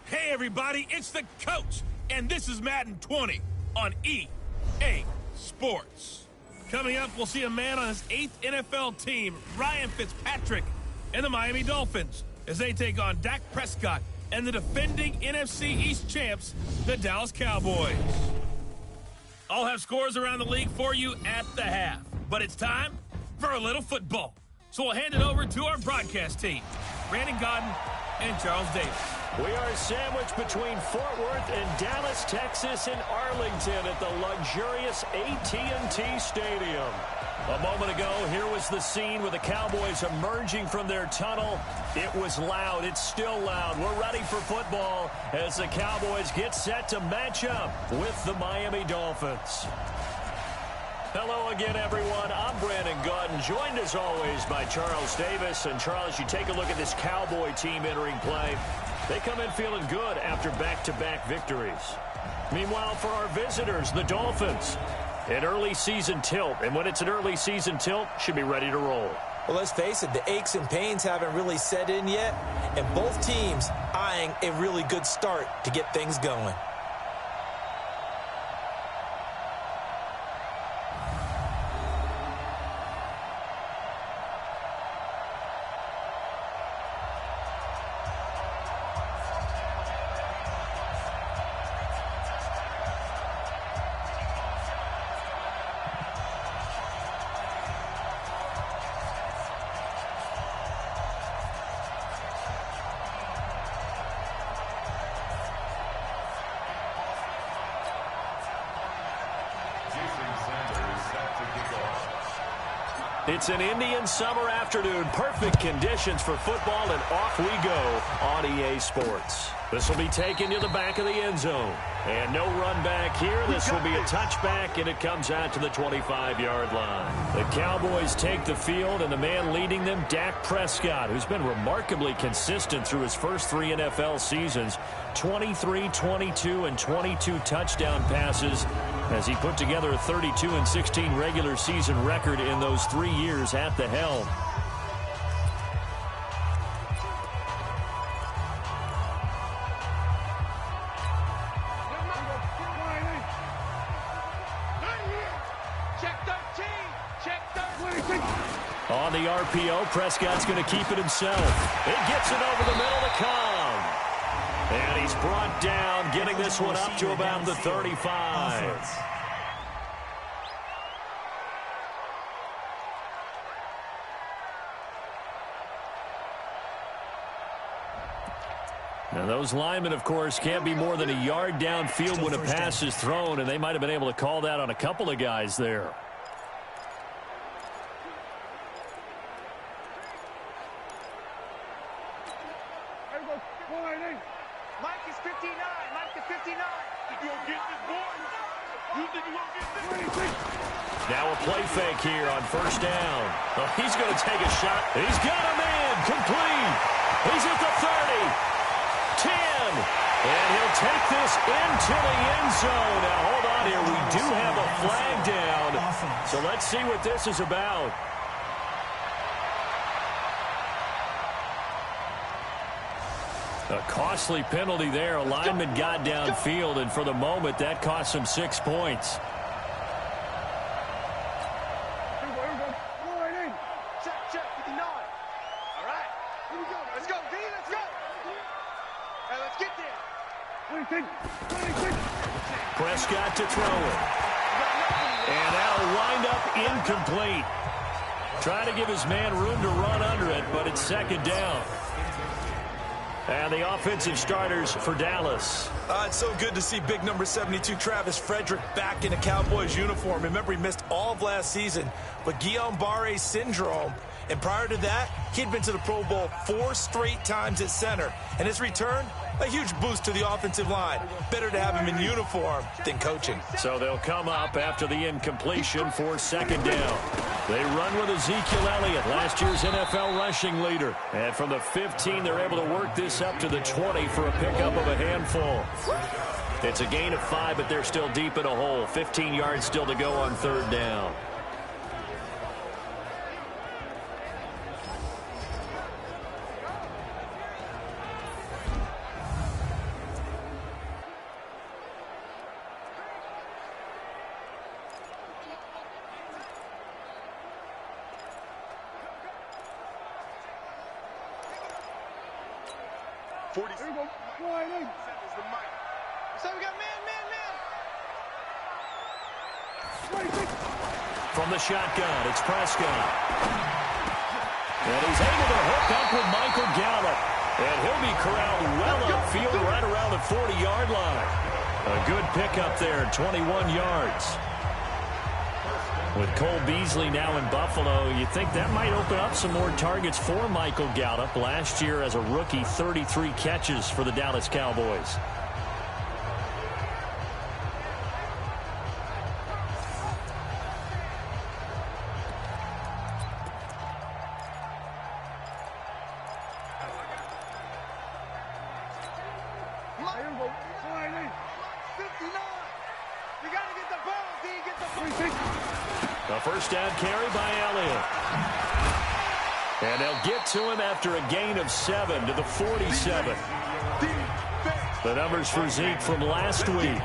Hey everybody, it's the coach, and this is Madden 20 on EA Sports. Coming up, we'll see a man on his 8th NFL team, Ryan Fitzpatrick, and the Miami Dolphins, as they take on Dak Prescott and the defending NFC East champs, the Dallas Cowboys. I'll have scores around the league for you at the half, but it's time for a little football. So we'll hand it over to our broadcast team, Brandon Godden and Charles Davis. We are sandwiched between Fort Worth and Dallas, Texas, and Arlington at the luxurious AT&T Stadium. A moment ago, here was the scene with the Cowboys emerging from their tunnel. It was loud. It's still loud. We're ready for football as the Cowboys get set to match up with the Miami Dolphins. Hello again, everyone. I'm Brandon Godden, joined as always by Charles Davis. And Charles, you take a look at this Cowboy team entering play. They come in feeling good after back-to-back victories. Meanwhile, for our visitors, the Dolphins, an early season tilt. And when it's an early season tilt, should be ready to roll. Well, let's face it, the aches and pains haven't really set in yet. And both teams eyeing a really good start to get things going. It's an Indian summer afternoon. Perfect conditions for football, and off we go on EA Sports. This will be taken to the back of the end zone. And no run back here. This will be a touchback, and it comes out to the 25-yard line. The Cowboys take the field, and the man leading them, Dak Prescott, who's been remarkably consistent through his first 3 NFL seasons. 23, 22, and 22 touchdown passes as he put together a 32-16 regular season record in those 3 years at the helm. On the RPO, Prescott's going to keep it himself. It gets it over the middle to come. And he's brought down, getting this one up to about the 35. Now those linemen, of course, can't be more than a yard downfield when a pass is thrown, and they might have been able to call that on a couple of guys there. Now a play fake here on first down. Oh, he's going to take a shot. He's got a man complete. He's at the 30, 10, and he'll take this into the end zone. Now hold on here. We do have a flag down. So let's see what this is about. A costly penalty there. A lineman got downfield, and for the moment, that cost him 6 points. All right. Here we go. Let's go, D. Let's go. Hey, let's get there. Prescott to throw it. And that'll wind up incomplete. Trying to give his man room to run under it, but it's second down. And the offensive starters for Dallas. It's so good to see big number 72, Travis Frederick, back in a Cowboys uniform. Remember, he missed all of last season with Guillain-Barré syndrome. And prior to that, he'd been to the Pro Bowl 4 straight times at center. And his return, a huge boost to the offensive line. Better to have him in uniform than coaching. So they'll come up after the incompletion for second down. They run with Ezekiel Elliott, last year's NFL rushing leader. And from the 15, they're able to work this up to the 20 for a pickup of a handful. It's a gain of 5, but they're still deep in a hole. 15 yards still to go on third down. From the shotgun, it's Prescott. And he's able to hook up with Michael Gallup. And he'll be corralled well upfield right around the 40-yard line. A good pickup there, 21 yards. With Cole Beasley now in Buffalo, you think that might open up some more targets for Michael Gallup. Last year as a rookie, 33 catches for the Dallas Cowboys. A first down carry by Elliott. And they'll get to him after a gain of 7 to the 47. The numbers for Zeke from last week.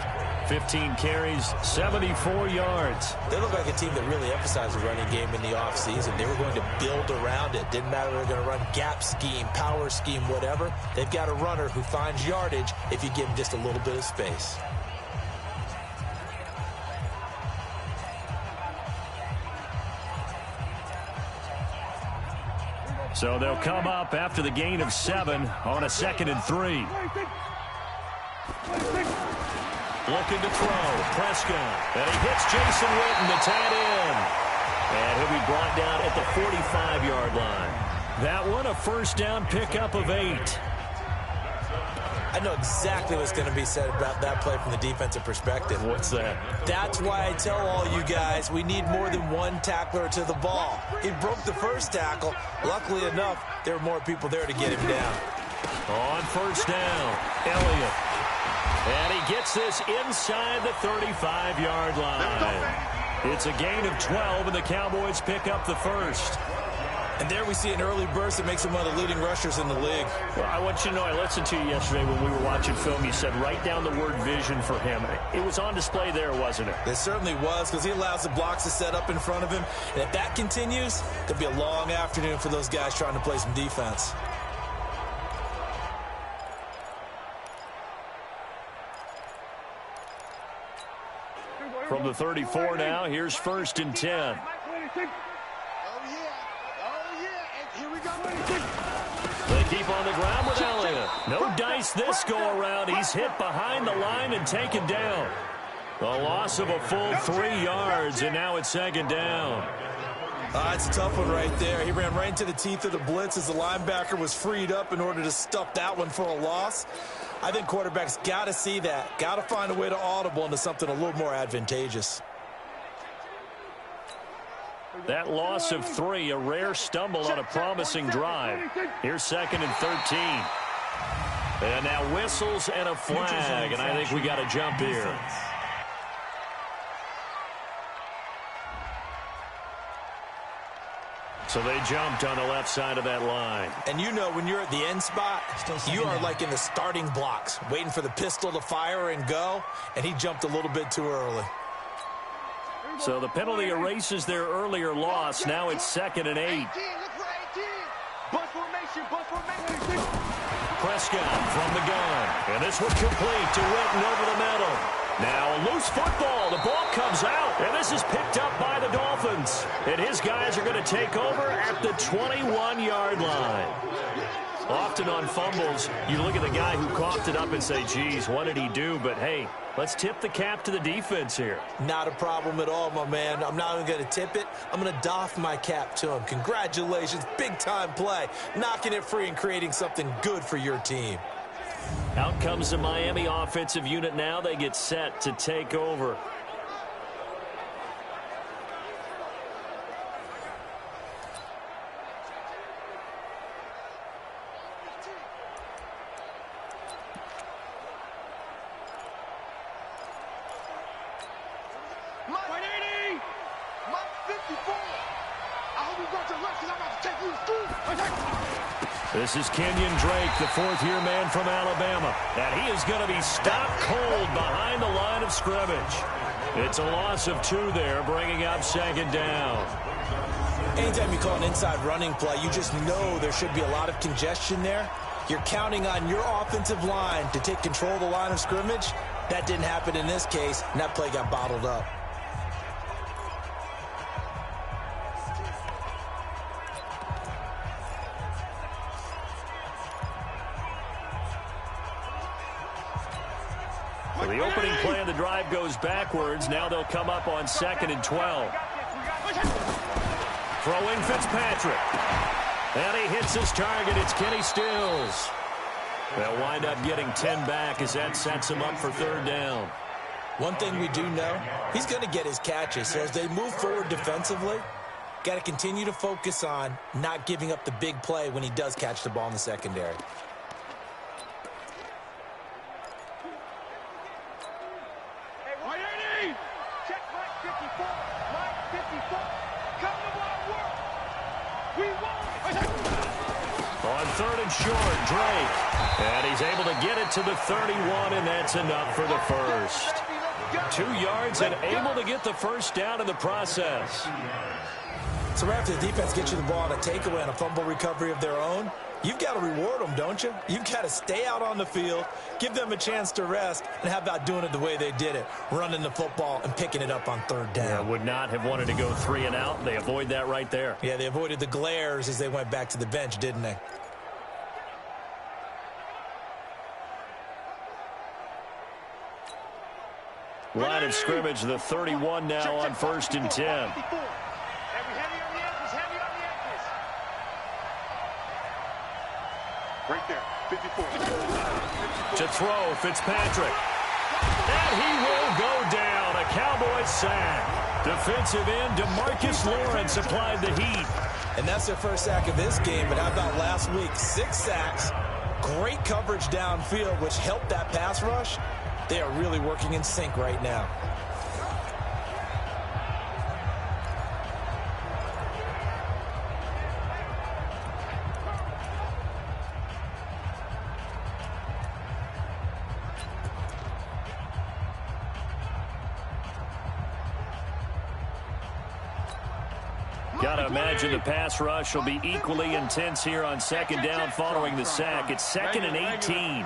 15 carries, 74 yards. They look like a team that really emphasized the running game in the offseason. They were going to build around it. Didn't matter if they were going to run gap scheme, power scheme, whatever. They've got a runner who finds yardage if you give him just a little bit of space. So they'll come up after the gain of 7 on a 2nd and 3. Looking to throw, Prescott. And he hits Jason Witten, the tight end. And he'll be brought down at the 45-yard line. That one, a first down pickup of 8. I know exactly what's going to be said about that play from the defensive perspective. What's that? That's why I tell all you guys we need more than one tackler to the ball. He broke the first tackle. Luckily enough, there were more people there to get him down. On first down, Elliott. And he gets this inside the 35-yard line. It's a gain of 12, and the Cowboys pick up the first. And there we see an early burst that makes him one of the leading rushers in the league. Well, I want you to know, I listened to you yesterday when we were watching film. You said write down the word vision for him. It was on display there, wasn't it? It certainly was, because he allows the blocks to set up in front of him. And if that continues, it'll be a long afternoon for those guys trying to play some defense. From the 34 now, here's 1st and 10. They keep on the ground with Elliott. No dice this go-around. He's hit behind the line and taken down. A loss of a full 3 yards, and now it's 2nd down. It's a tough one right there. He ran right into the teeth of the blitz as the linebacker was freed up in order to stuff that one for a loss. I think quarterbacks got to see that. Got to find a way to audible into something a little more advantageous. That loss of 3, a rare stumble on a promising drive. Here's 2nd and 13. And now whistles and a flag, and I think we got a jump here. So they jumped on the left side of that line. And you know when you're at the end spot, you are like in the starting blocks, waiting for the pistol to fire and go, and he jumped a little bit too early. So the penalty erases their earlier loss. Now it's 2nd and 8. Prescott from the gun. And this one complete to Witten over the middle. Now a loose football. The ball comes out, and this is picked up by the Dolphins. And his guys are going to take over at the 21-yard line. Often on fumbles, you look at the guy who coughed it up and say, geez, what did he do? But, hey, let's tip the cap to the defense here. Not a problem at all, my man. I'm not even going to tip it. I'm going to doff my cap to him. Congratulations. Big-time play. Knocking it free and creating something good for your team. Out comes the Miami offensive unit now. They get set to take over. This is Kenyon Drake, the fourth-year man from Alabama. And he is going to be stopped cold behind the line of scrimmage. It's a loss of 2 there, bringing up second down. Anytime you call an inside running play, you just know there should be a lot of congestion there. You're counting on your offensive line to take control of the line of scrimmage. That didn't happen in this case, and that play got bottled up. Well, the opening play of the drive goes backwards. Now they'll come up on 2nd and 12. Throwing Fitzpatrick. And he hits his target. It's Kenny Stills. They'll wind up getting 10 back as that sets him up for 3rd down. One thing we do know, he's going to get his catches. So as they move forward defensively, got to continue to focus on not giving up the big play when he does catch the ball in the secondary. On 3rd and short, Drake. And he's able to get it to the 31, and that's enough for the first. 2 yards and able to get the first down in the process. So after the defense gets you the ball on a takeaway and a fumble recovery of their own, you've got to reward them, don't you? You've got to stay out on the field, give them a chance to rest, and how about doing it the way they did it, running the football and picking it up on 3rd down. Yeah, would not have wanted to go 3 and out. They avoid that right there. Yeah, they avoided the glares as they went back to the bench, didn't they? Line of scrimmage, the 31 now on 1st and 10. Right there, 54. To throw, Fitzpatrick. And he will go down. A Cowboys sack. Defensive end, DeMarcus Lawrence applied the heat. And that's their first sack of this game, but how about last week? 6 sacks, great coverage downfield, which helped that pass rush. They are really working in sync right now. Got to imagine the pass rush will be equally intense here on 2nd down following the sack. It's 2nd and 18.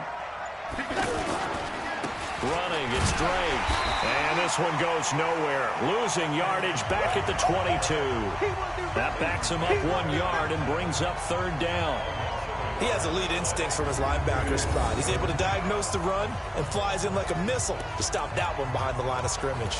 Running, it's Drake. And this one goes nowhere. Losing yardage back at the 22. That backs him up 1 yard and brings up 3rd down. He has elite instincts from his linebacker spot. He's able to diagnose the run and flies in like a missile to stop that one behind the line of scrimmage.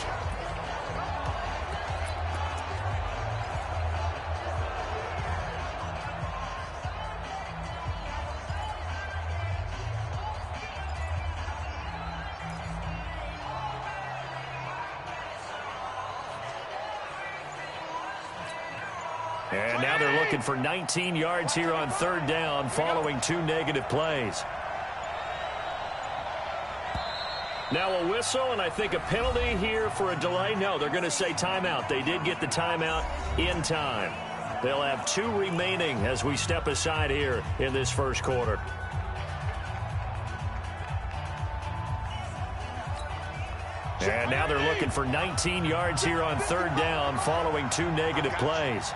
And now they're looking for 19 yards here on 3rd down following 2 negative plays. Now a whistle, and I think a penalty here for a delay. No, they're going to say timeout. They did get the timeout in time. They'll have 2 remaining as we step aside here in this first quarter. And now they're looking for 19 yards here on 3rd down following 2 negative plays.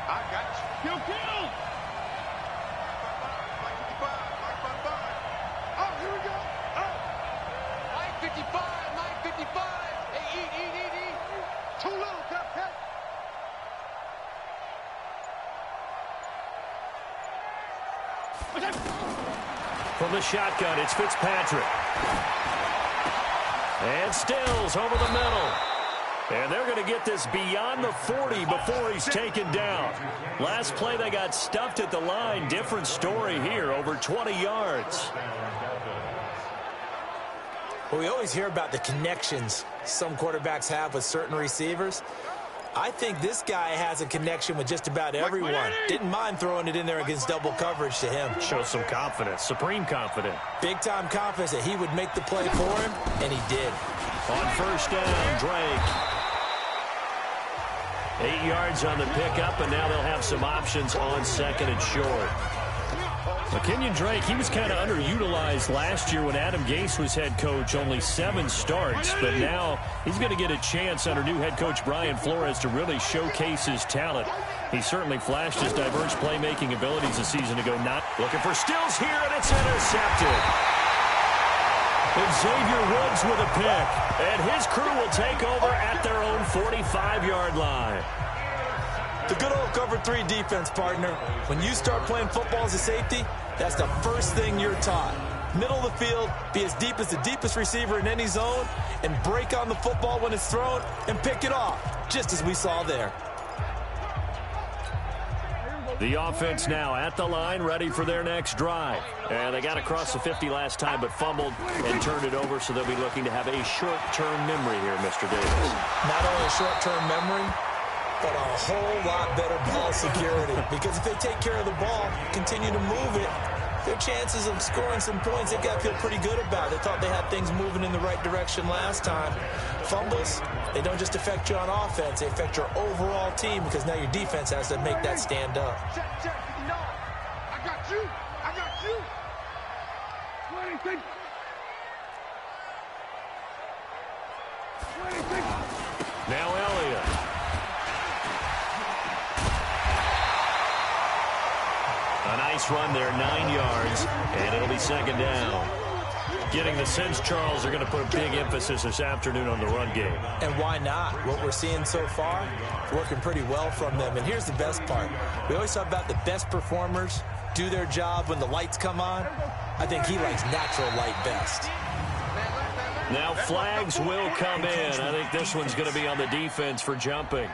From the shotgun, it's Fitzpatrick. And Stills over the middle. And they're going to get this beyond the 40 before he's taken down. Last play, they got stuffed at the line. Different story here, over 20 yards. Well, we always hear about the connections some quarterbacks have with certain receivers. I think this guy has a connection with just about everyone. Didn't mind throwing it in there against double coverage to him. Shows some confidence, supreme confidence. Big-time confidence that he would make the play for him, and he did. On first down, Drake. 8 yards on the pickup, and now they'll have some options on second and short. Kenyon Drake, he was kind of underutilized last year when Adam Gase was head coach, only 7 starts. But now he's going to get a chance under new head coach Brian Flores to really showcase his talent. He certainly flashed his diverse playmaking abilities a season ago. Not looking for Stills here, and it's intercepted. And Xavier Woods with a pick. And his crew will take over at their own 45-yard line. The good old cover 3 defense, partner. When you start playing football as a safety, that's the first thing you're taught. Middle of the field, be as deep as the deepest receiver in any zone, and break on the football when it's thrown and pick it off, just as we saw there. The offense now at the line, ready for their next drive. And they got across the 50 last time, but fumbled and turned it over, so they'll be looking to have a short-term memory here, Mr. Davis. Not only a short-term memory, but a whole lot better ball security. Because if they take care of the ball, continue to move it, their chances of scoring some points, they've got to feel pretty good about. They thought they had things moving in the right direction last time. Fumbles, they don't just affect you on offense, they affect your overall team, because now your defense has to make that stand up. Check. No. I got you. I got you. What do you think? What do you think? Now Elliott. A nice run there, 9 yards, and it'll be second down. Getting the sense, Charles, are going to put a big emphasis this afternoon on the run game. And why not? What we're seeing so far, working pretty well from them. And here's the best part. We always talk about the best performers do their job when the lights come on. I think he likes natural light best. Now flags will come in. I think this one's going to be on the defense for jumping.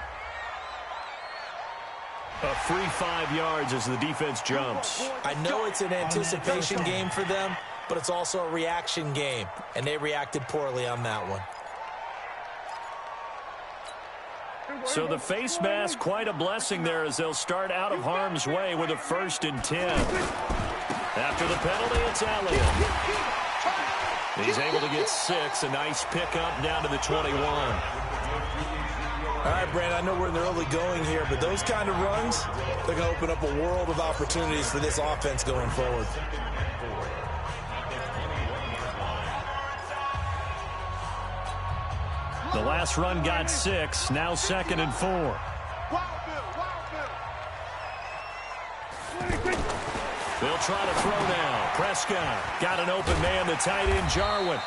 A free 5 yards as the defense jumps. I know it's an anticipation game for them, but it's also a reaction game, and they reacted poorly on that one. So the face mask, quite a blessing there as they'll start out of harm's way with a 1st and 10. After the penalty, it's Elliott. He's able to get 6, a nice pickup down to the 21. All right, Brandon, I know we're in the early going here, but those kind of runs, they're going to open up a world of opportunities for this offense going forward. The last run got 6, now 2nd and 4. They'll try to throw now. Prescott got an open man, the tight end, Jarwin.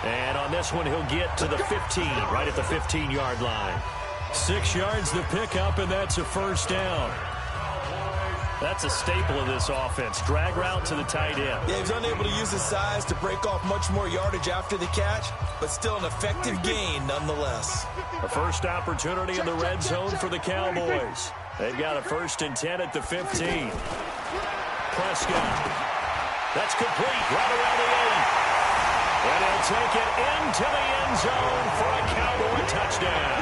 And on this one, he'll get to the 15, right at the 15-yard line. 6 yards the pickup, and that's a 1st down. That's a staple of this offense. Drag route to the tight end. Yeah, he's unable to use his size to break off much more yardage after the catch, but still an effective gain nonetheless. A first opportunity in the red zone for the Cowboys. They've got a 1st and 10 at the 15. Prescott. That's complete right around the 8. And he'll take it into the end zone for a Cowboy touchdown.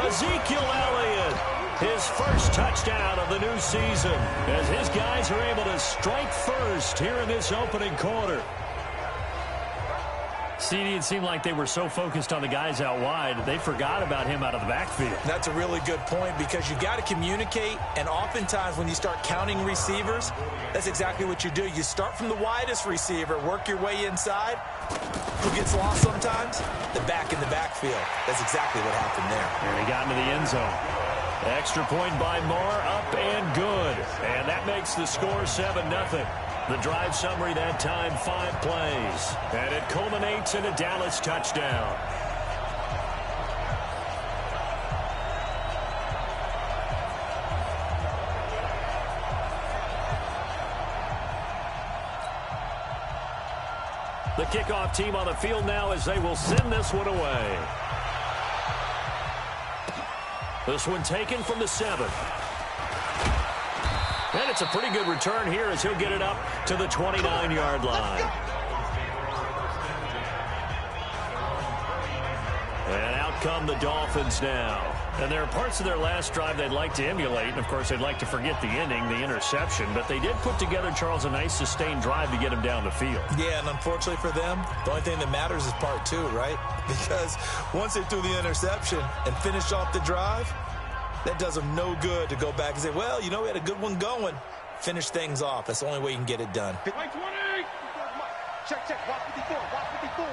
Ezekiel Elliott, his first touchdown of the new season, as his guys are able to strike first here in this opening quarter. CD, it seemed like they were so focused on the guys out wide, they forgot about him out of the backfield. That's a really good point, because you've got to communicate, and oftentimes when you start counting receivers, that's exactly what you do. You start from the widest receiver, work your way inside. Who gets lost sometimes? The back in the backfield. That's exactly what happened there. And he got into the end zone. Extra point by Moore, up and good. And that makes the score 7-0. The drive summary that time, 5 plays. And it culminates in a Dallas touchdown. The kickoff team on the field now as they will send this one away. This one taken from the 7. And it's a pretty good return here as he'll get it up to the 29-yard line. And out come the Dolphins now. And there are parts of their last drive they'd like to emulate. And, of course, they'd like to forget the ending, the interception. But they did put together, Charles, a nice sustained drive to get him down the field. Yeah, and unfortunately for them, the only thing that matters is part 2, right? Because once they threw the interception and finished off the drive, that does them no good to go back and say, well, you know, we had a good one going. Finish things off. That's the only way you can get it done. Check. Watch 54. Watch 54.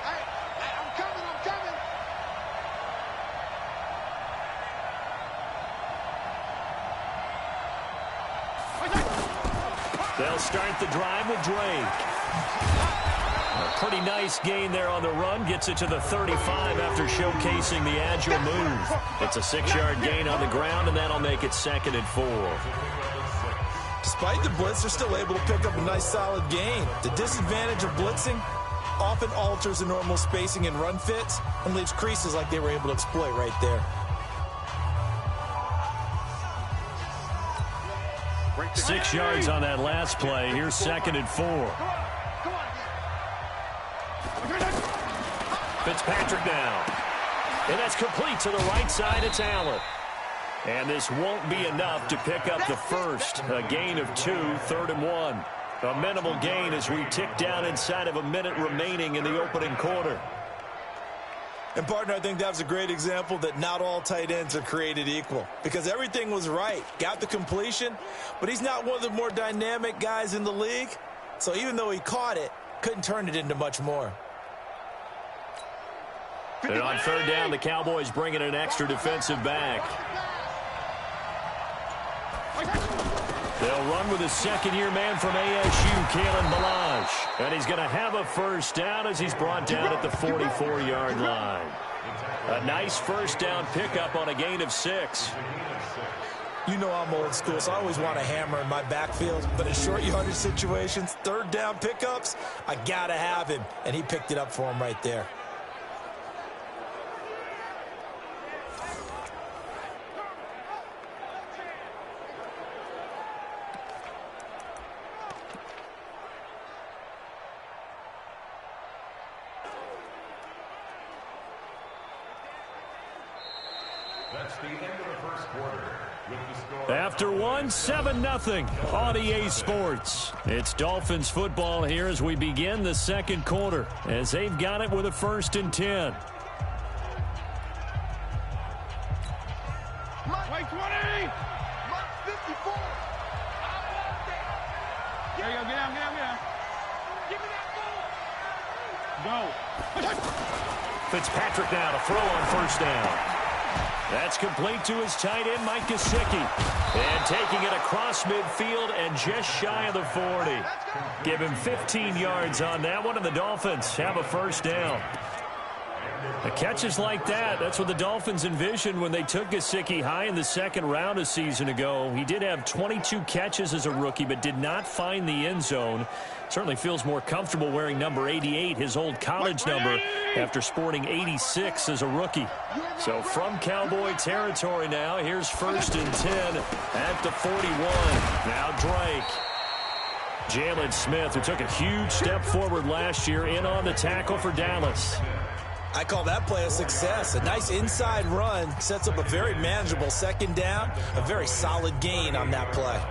I'm coming. They'll start the drive with Drake. A pretty nice gain there on the run. Gets it to the 35 after showcasing the agile move. It's a 6-yard gain on the ground, and that'll make it 2nd and 4. Despite the blitz, they're still able to pick up a nice solid gain. The disadvantage of blitzing often alters the normal spacing and run fits and leaves creases like they were able to exploit right there. 6 yards on that last play. Here's 2nd and 4. Fitzpatrick now. And that's complete to the right side. It's Allen. And this won't be enough to pick up the first. A gain of 2, 3rd and 1. A minimal gain as we tick down inside of a minute remaining in the opening quarter. And, partner, I think that was a great example that not all tight ends are created equal. Because everything was right. Got the completion, but he's not one of the more dynamic guys in the league. So even though he caught it, couldn't turn it into much more. And on 3rd down, the Cowboys bring in an extra defensive back. They'll run with a second-year man from ASU, Kalen Ballage. And he's going to have a first down as he's brought down at the 44-yard line. A nice first down pickup on a gain of 6. You know I'm old school, so I always want a hammer in my backfield. But in short yardage situations, 3rd down pickups, I got to have him. And he picked it up for him right there. That's the end of the first quarter. With the score After 7-0 on EA Sports. It's Dolphins football here as we begin the 2nd quarter. As they've got it with a 1st and 10. Wait, 20! Mark 54! There you go, get out. Give me that ball! Go! Fitzpatrick now to throw on 1st down. That's complete to his tight end, Mike Gesicki. And taking it across midfield and just shy of the 40. Give him 15 yards on that one, and the Dolphins have a 1st down. The catches like that, that's what the Dolphins envisioned when they took Gesicki high in the 2nd round a season ago. He did have 22 catches as a rookie, but did not find the end zone. Certainly feels more comfortable wearing number 88, his old college number, after sporting 86 as a rookie. So from Cowboy territory now, here's 1st and 10 at the 41. Now Drake. Jalen Smith, who took a huge step forward last year, in on the tackle for Dallas. I call that play a success. A nice inside run sets up a very manageable 2nd down. A very solid gain on that play.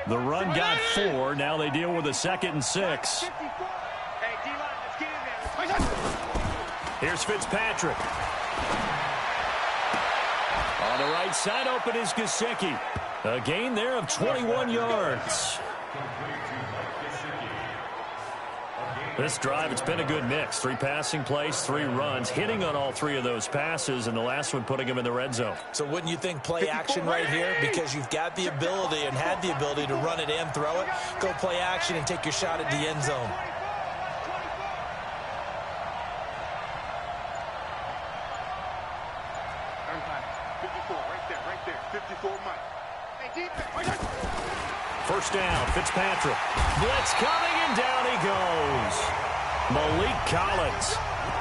The run got 4. Now they deal with a 2nd and 6. Here's Fitzpatrick. On the right side, open is Gesicki. A gain there of 21 yards. This drive, it's been a good mix. 3 passing plays, 3 runs, hitting on all 3 of those passes, and the last one putting him in the red zone. So wouldn't you think play action right here? Because you've got the ability and had the ability to run it and throw it. Go play action and take your shot at the end zone. 54, right there. 54, Mike. Hey, defense. First down, Fitzpatrick. Blitz coming, and down he goes. Malik Collins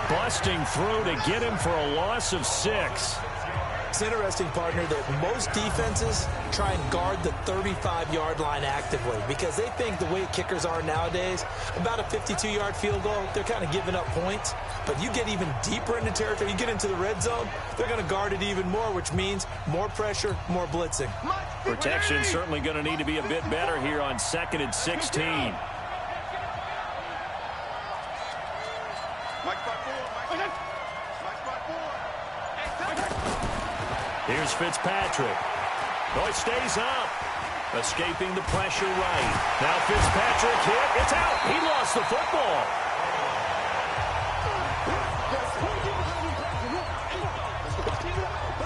busting through to get him for a loss of 6. It's interesting, partner, that most defenses try and guard the 35-yard line actively because they think the way kickers are nowadays, about a 52-yard field goal, they're kind of giving up points. But you get even deeper into territory, you get into the red zone, they're going to guard it even more, which means more pressure, more blitzing. Protection certainly going to need to be a bit better here on 2nd and 16. Here's Fitzpatrick. Boy, stays up. Escaping the pressure right. Now Fitzpatrick hit. It's out. He lost the football.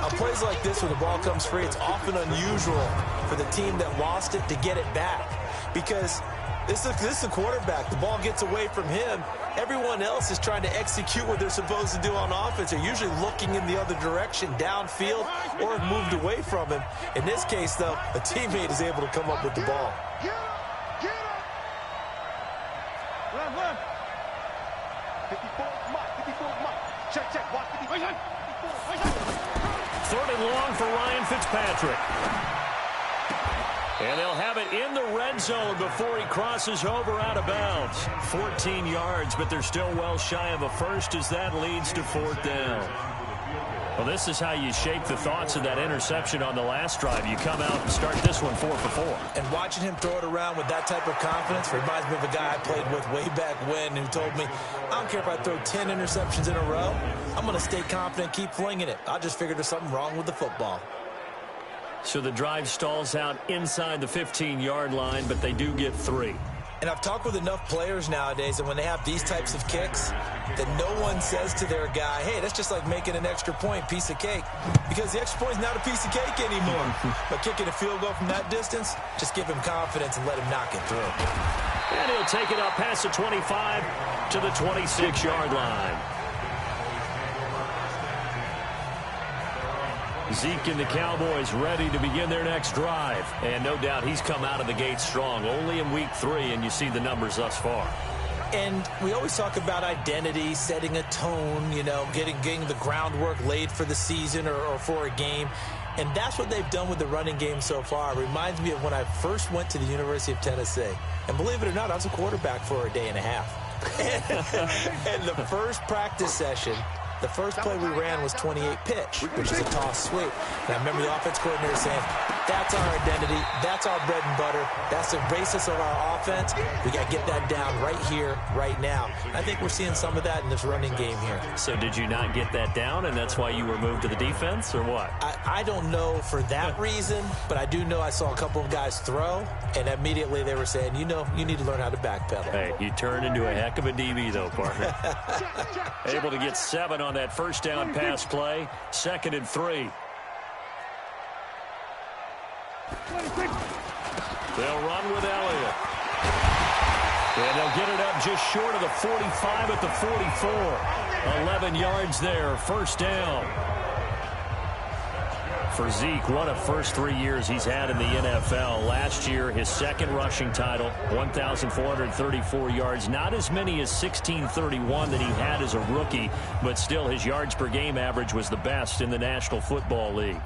On plays like this where the ball comes free, it's often unusual for the team that lost it to get it back. Because this is a quarterback. The ball gets away from him. Everyone else is trying to execute what they're supposed to do on offense. They're usually looking in the other direction, downfield, or have moved away from him. In this case, though, a teammate is able to come up with the ball. Run. 54, Mike. Check. Watch 54. 3rd and long for Ryan Fitzpatrick. And they'll have it in the red zone before he crosses over out of bounds. 14 yards, but they're still well shy of a first as that leads to 4th down. Well, this is how you shake the thoughts of that interception on the last drive. You come out and start this one 4 for 4. And watching him throw it around with that type of confidence reminds me of a guy I played with way back when who told me, I don't care if I throw 10 interceptions in a row. I'm going to stay confident, keep flinging it. I just figured there's something wrong with the football. So the drive stalls out inside the 15-yard line, but they do get 3. And I've talked with enough players nowadays, and when they have these types of kicks, that no one says to their guy, hey, that's just like making an extra point, piece of cake. Because the extra point is not a piece of cake anymore. But kicking a field goal from that distance, just give him confidence and let him knock it through. And he'll take it up past the 25 to the 26-yard line. Zeke and the Cowboys ready to begin their next drive. And no doubt he's come out of the gate strong. Only in week 3, and you see the numbers thus far. And we always talk about identity, setting a tone, getting the groundwork laid for the season or for a game. And that's what they've done with the running game so far. It reminds me of when I first went to the University of Tennessee. And believe it or not, I was a quarterback for a day and a half. And the first practice session, the first play we ran was 28 pitch, which is a toss sweep. And I remember the offense coordinator saying, that's our identity, that's our bread and butter, that's the basis of our offense. We got to get that down right here, right now. I think we're seeing some of that in this running game here. So did you not get that down, and that's why you were moved to the defense, or what? I don't know for that reason, but I do know I saw a couple of guys throw, and immediately they were saying, you need to learn how to backpedal. Hey, you turned into a heck of a DB, though, partner. Able to get 7 on that first down pass play. 2nd and 3. They'll run with Elliott. And they'll get it up just short of the 45 at the 44. 11 yards there, first down. For Zeke, one of first 3 years he's had in the NFL. Last year, his second rushing title, 1,434 yards. Not as many as 1,631 that he had as a rookie, but still his yards per game average was the best in the National Football League.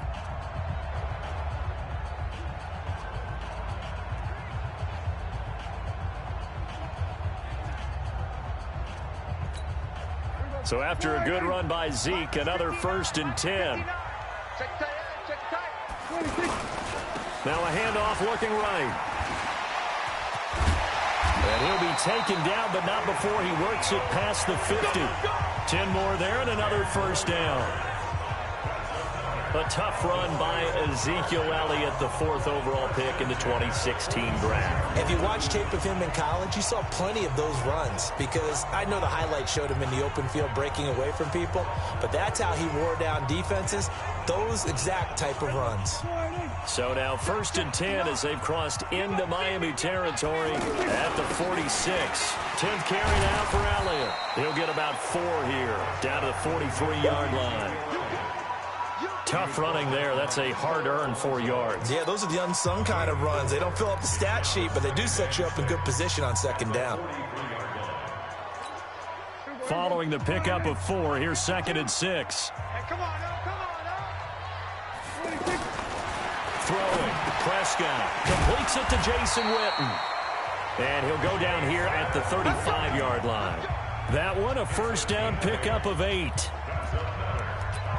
So after a good run by Zeke, another 1st and 10. Now a handoff looking right. And he'll be taken down, but not before he works it past the 50. 10 more there and another first down. A tough run by Ezekiel Elliott, the 4th overall pick in the 2016 draft. If you watch tape of him in college, you saw plenty of those runs because I know the highlights showed him in the open field breaking away from people, but that's how he wore down defenses, those exact type of runs. So now 1st and 10 as they've crossed into Miami territory at the 46. 10th carry now for Elliott. He'll get about 4 here, down to the 43-yard line. Tough running there. That's a hard-earned 4 yards. Yeah, those are the unsung kind of runs. They don't fill up the stat sheet, but they do set you up in good position on second down. Following the pickup of 4, here's 2nd and 6. Hey, come on, Throwing. Prescott completes it to Jason Witten. And he'll go down here at the 35-yard line. That one, a first down pickup of 8.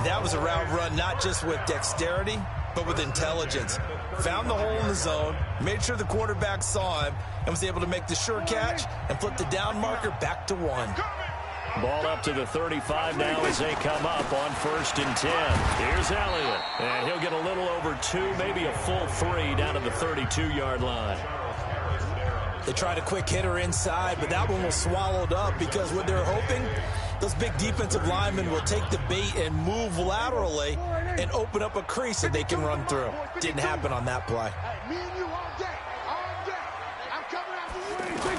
That was a route run not just with dexterity, but with intelligence. Found the hole in the zone, made sure the quarterback saw him, and was able to make the sure catch and flip the down marker back to 1. Ball up to the 35 now as they come up on 1st and 10. Here's Elliott, and he'll get a little over 2, maybe a full 3 down to the 32-yard line. They tried a quick hitter inside, but that one was swallowed up because what they're hoping, those big defensive linemen will take the bait and move laterally and open up a crease that they can run through. Didn't happen on that play. Me and you all day. I'm coming after you.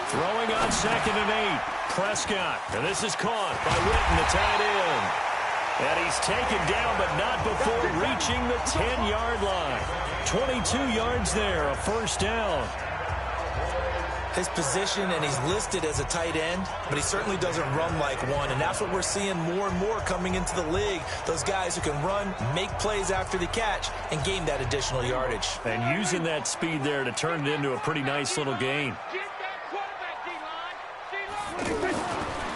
Throwing on 2nd and 8. Prescott, and this is caught by Witten, the tight end. And he's taken down, but not before reaching the 10-yard line. 22 yards there, a first down. His position, and he's listed as a tight end, but he certainly doesn't run like one, and that's what we're seeing more and more coming into the league. Those guys who can run, make plays after the catch, and gain that additional yardage. And using that speed there to turn it into a pretty nice little gain.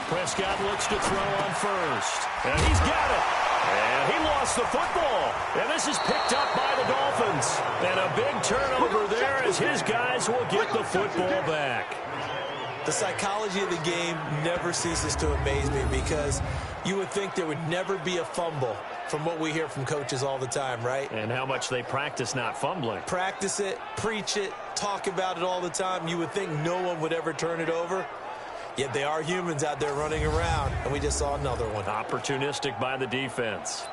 Prescott looks to throw on 1st, and he's got it. And he lost the football. And this is picked up by the Dolphins. And a big turnover there as his guys will get the football back. The psychology of the game never ceases to amaze me because you would think there would never be a fumble from what we hear from coaches all the time, right? And how much they practice not fumbling. Practice it, preach it, talk about it all the time. You would think no one would ever turn it over. Yet they are humans out there running around, and we just saw another one. Opportunistic by the defense.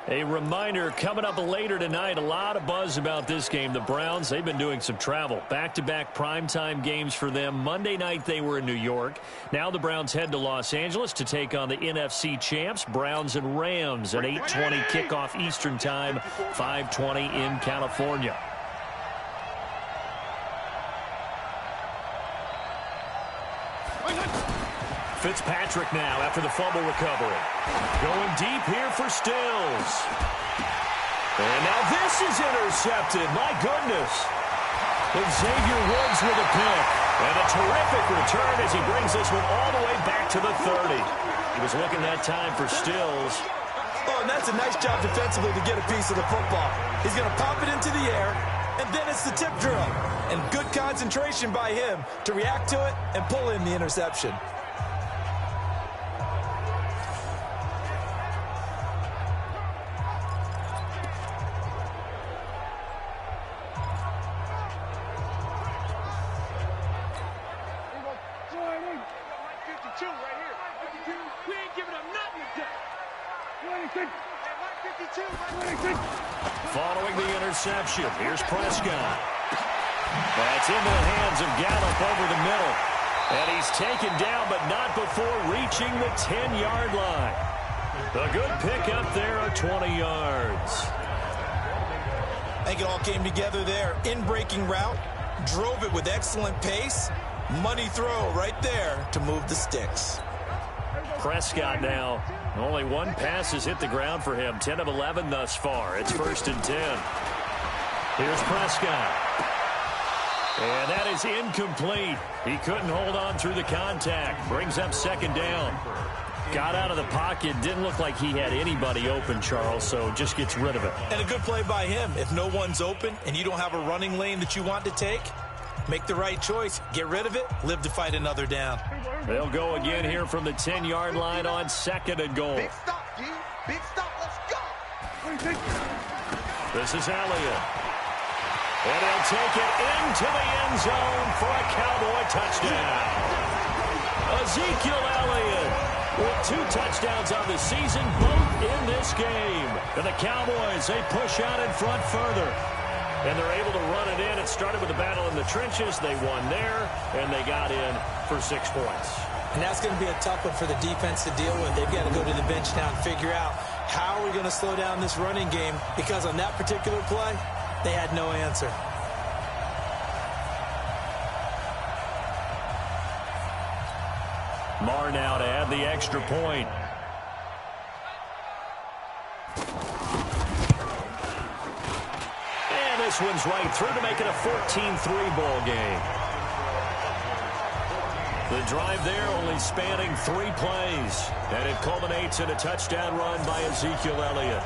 A reminder, coming up later tonight, a lot of buzz about this game. The Browns, they've been doing some travel. Back-to-back primetime games for them. Monday night they were in New York. Now the Browns head to Los Angeles to take on the NFC champs, Browns and Rams, an 8:20 kickoff Eastern time, 5:20 in California. Fitzpatrick now after the fumble recovery. Going deep here for Stills. And now this is intercepted. My goodness. Xavier Woods with a pick. And a terrific return as he brings this one all the way back to the 30. He was looking that time for Stills. Oh, and that's a nice job defensively to get a piece of the football. He's going to pop it into the air, and then it's the tip drill. And good concentration by him to react to it and pull in the interception. Following the interception, here's Prescott. That's into the hands of Gallup over the middle. And he's taken down, but not before reaching the 10-yard line. A good pickup there of 20 yards. I think it all came together there. In-breaking route, drove it with excellent pace. Money throw right there to move the sticks. Prescott now, only one pass has hit the ground for him. 10 of 11 thus far. It's 1st and 10. Here's Prescott. And that is incomplete. He couldn't hold on through the contact. Brings up 2nd down. Got out of the pocket. Didn't look like he had anybody open, Charles, so just gets rid of it. And a good play by him. If no one's open and you don't have a running lane that you want to take, make the right choice. Get rid of it. Live to fight another down. They'll go again here from the 10-yard line on 2nd and goal. Big stop, G. Big stop. Let's go. This is Elliott. And he'll take it into the end zone for a Cowboy touchdown. Ezekiel Elliott with 2 touchdowns on the season, both in this game. And the Cowboys, they push out in front further. And they're able to run it in. It started with a battle in the trenches. They won there, and they got in for 6 points. And that's going to be a tough one for the defense to deal with. They've got to go to the bench now and figure out how are we going to slow down this running game? Because on that particular play, they had no answer. Marr now to add the extra point. And this one's right through to make it a 14-3 ball game. The drive there only spanning 3 plays. And it culminates in a touchdown run by Ezekiel Elliott.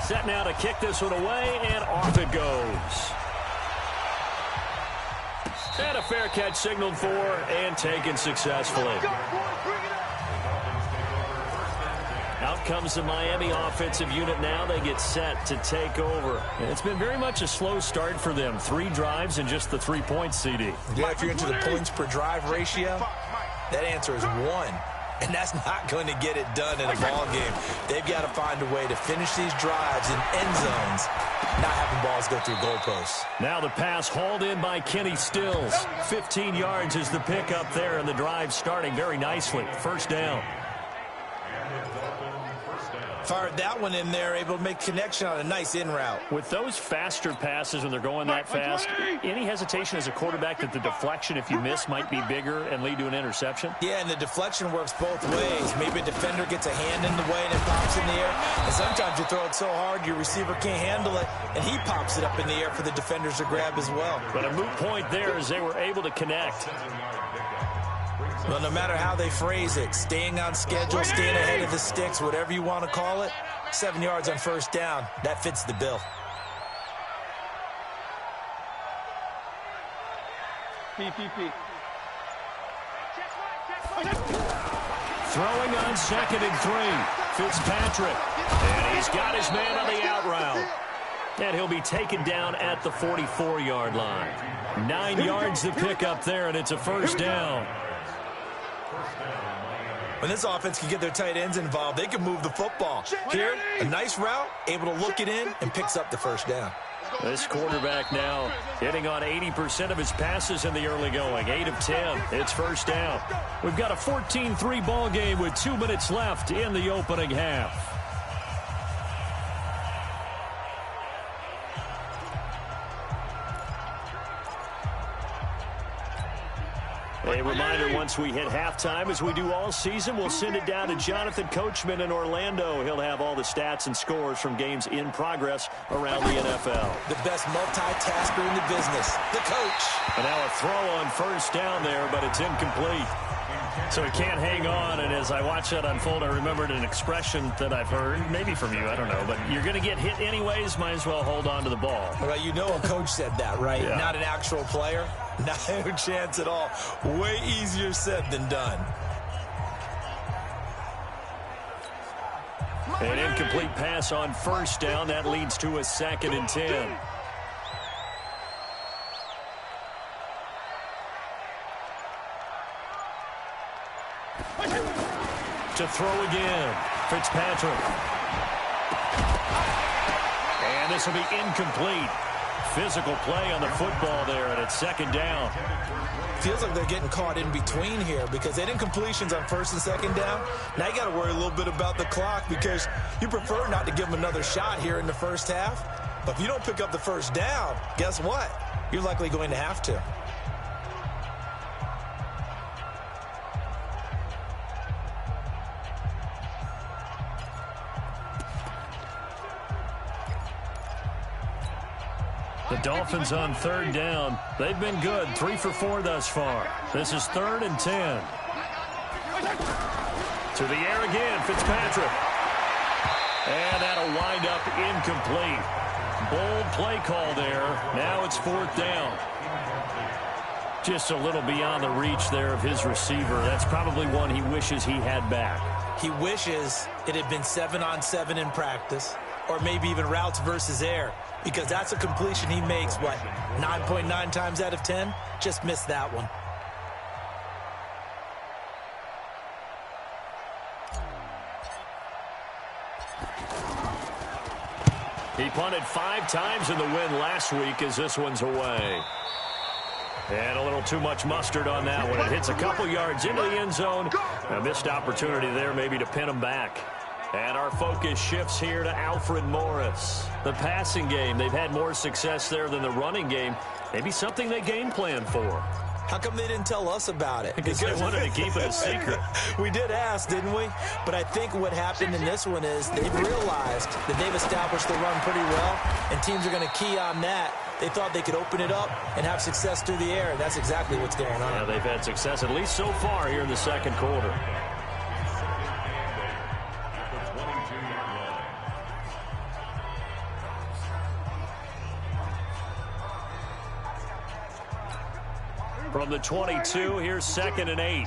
Set now to kick this one away, and off it goes. And a fair catch signaled for and taken successfully. Out comes the Miami offensive unit now. They get set to take over. And it's been very much a slow start for them. 3 drives and just the 3 points, CD. Yeah, if you're into the points per drive ratio, that answer is 1. And that's not going to get it done in a ball game. They've got to find a way to finish these drives in end zones, not having balls go through goalposts. Now the pass hauled in by Kenny Stills. 15 yards is the pickup there, and the drive starting very nicely. First down. Fired that one in there, able to make connection on a nice in route. With those faster passes when they're going that fast, any hesitation as a quarterback that the deflection, if you miss, might be bigger and lead to an interception? Yeah, and the deflection works both ways. Maybe a defender gets a hand in the way and it pops in the air. And sometimes you throw it so hard your receiver can't handle it, and he pops it up in the air for the defenders to grab as well. But a moot point there as they were able to connect. Well, no matter how they phrase it, staying on schedule, staying ahead of the sticks, whatever you want to call it, 7 yards on first down, that fits the bill. Throwing on 2nd and 3. Fitzpatrick. And he's got his man on the out route. And he'll be taken down at the 44-yard line. 9 yards to pick up there, and it's a first down. When this offense can get their tight ends involved, they can move the football. Here, a nice route, able to look it in, and picks up the first down. This quarterback now hitting on 80% of his passes in the early going. 8 of 10. It's first down. We've got a 14-3 ball game with 2 minutes left in the opening half. A reminder, once we hit halftime, as we do all season, we'll send it down to Jonathan Coachman in Orlando. He'll have all the stats and scores from games in progress around the NFL. The best multitasker in the business, the coach. And now a throw on first down there, but it's incomplete. So he can't hang on, and as I watch that unfold, I remembered an expression that I've heard, maybe from you, I don't know, but you're going to get hit anyways, might as well hold on to the ball. Well, you know a coach said that, right? Yeah. Not an actual player. No chance at all. Way easier said than done. An incomplete pass on first down. That leads to a 2nd and 10. To throw again. Fitzpatrick. And this will be incomplete. Physical play on the football there, and it's 2nd down. Feels like they're getting caught in between here because they did incompletions on 1st and 2nd down. Now you got to worry a little bit about the clock because you prefer not to give them another shot here in the first half. But if you don't pick up the first down, guess what? You're likely going to have to. The Dolphins on 3rd down. They've been good. 3 for 4 thus far. This is 3rd and 10. To the air again, Fitzpatrick. And that'll wind up incomplete. Bold play call there. Now it's 4th down. Just a little beyond the reach there of his receiver. That's probably one he wishes he had back. He wishes it had been 7-on-7 in practice, or maybe even routes versus air, because that's a completion he makes, what, 9.9 times out of 10? Just missed that one. He punted 5 times in the win last week as this one's away. And a little too much mustard on that one. It hits a couple yards into the end zone. A missed opportunity there maybe to pin him back. And our focus shifts here to Alfred Morris. The passing game, they've had more success there than the running game. Maybe something they game plan for. How come they didn't tell us about it? Because they wanted to keep it a secret. We did ask, didn't we? But I think what happened in this one is they've realized that they've established the run pretty well, and teams are going to key on that. They thought they could open it up and have success through the air, and that's exactly what's going on. Yeah, they've had success, at least so far here in the second quarter. From the 22, here's 2nd and 8.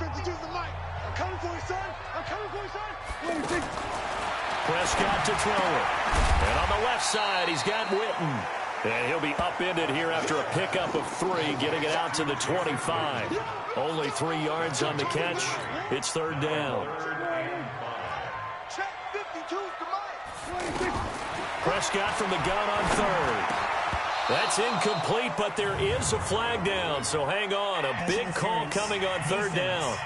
Prescott to throw it. And on the left side, he's got Witten. And he'll be upended here after a pickup of 3, getting it out to the 25. Only 3 yards on the catch. It's 3rd down. Prescott from the gun on 3rd. That's incomplete, but there is a flag down, so hang on. A big call coming on 3rd down.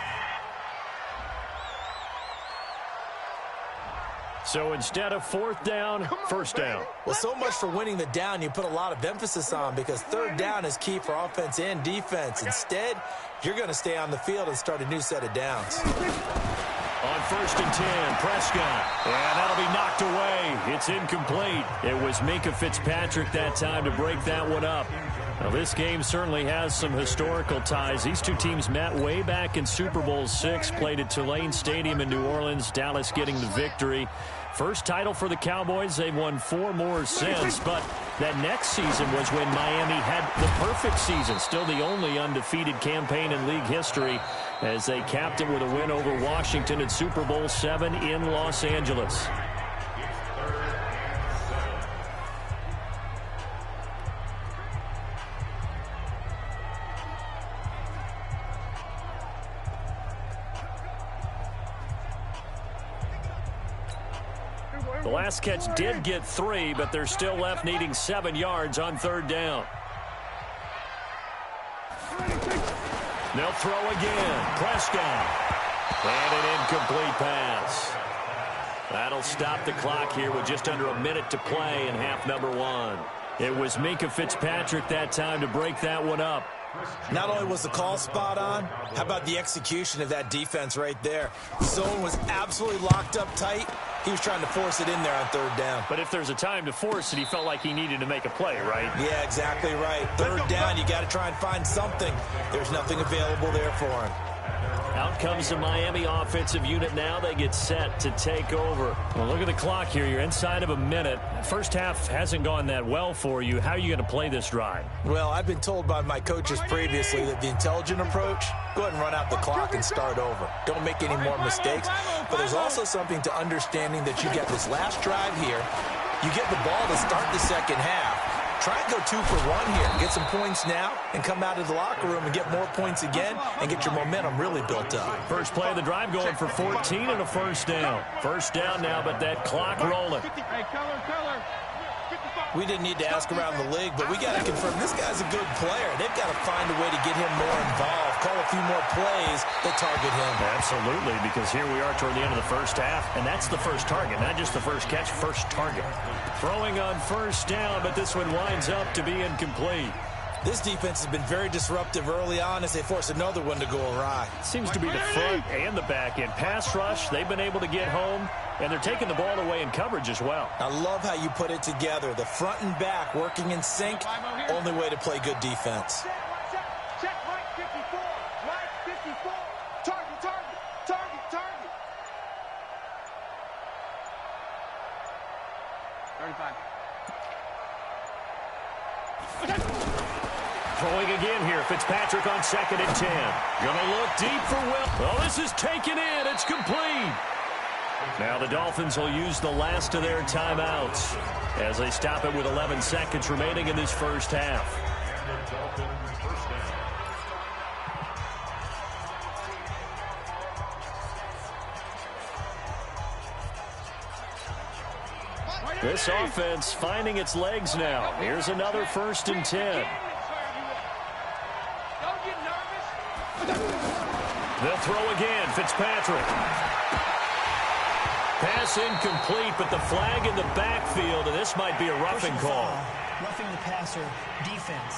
So instead of 4th down, 1st down. Well, so much for winning the down you put a lot of emphasis on, because 3rd down is key for offense and defense. Instead, you're going to stay on the field and start a new set of downs. On 1st and 10, Prescott. And that'll be knocked away. It's incomplete. It was Minkah Fitzpatrick that time to break that one up. Now, this game certainly has some historical ties. These two teams met way back in Super Bowl VI, played at Tulane Stadium in New Orleans, Dallas getting the victory. First title for the Cowboys. They've won 4 more since, but that next season was when Miami had the perfect season, still the only undefeated campaign in league history, as they capped it with a win over Washington at Super Bowl VII in Los Angeles. The last catch did get 3, but they're still left needing 7 yards on 3rd down. They'll throw again. Prescott. And an incomplete pass. That'll stop the clock here with just under a minute to play in half number 1. It was Minkah Fitzpatrick that time to break that one up. Not only was the call spot on, how about the execution of that defense right there? Zone was absolutely locked up tight. He was trying to force it in there on 3rd down. But if there's a time to force it, he felt like he needed to make a play, right? Yeah, exactly right. 3rd down, you got to try and find something. There's nothing available there for him. Out comes the Miami offensive unit now. They get set to take over. Well, look at the clock here. You're inside of a minute. First half hasn't gone that well for you. How are you going to play this drive? Well, I've been told by my coaches previously that the intelligent approach, go ahead and run out the clock and start over. Don't make any more mistakes. But there's also something to understanding that you get this last drive here. You get the ball to start the second half. Try and go 2 for 1 here. Get some points now and come out of the locker room and get more points again and get your momentum really built up. First play of the drive going for 14 and a 1st down. 1st down now, but that clock rolling. We didn't need to ask around the league, but we got to confirm this guy's a good player. They've got to find a way to get him more involved, call a few more plays that target him. Absolutely, because here we are toward the end of the first half, and that's the first target, not just the first catch, first target. Throwing on 1st down, but this one winds up to be incomplete. This defense has been very disruptive early on as they force another one to go awry. Seems to be the front and the back end. Pass rush, they've been able to get home, and they're taking the ball away in coverage as well. I love how you put it together. The front and back working in sync, only way to play good defense. Check, right 54, right 54. Target, target, target, target. 35. Throwing again here. Fitzpatrick on 2nd and 10. Gonna look deep for Will. Oh, this is taken in. It's complete. Now the Dolphins will use the last of their timeouts as they stop it with 11 seconds remaining in this first half. This offense finding its legs now. Here's another 1st and 10. They'll throw again. Fitzpatrick. Pass incomplete, but the flag in the backfield, and this might be a roughing call. Roughing the passer, defense.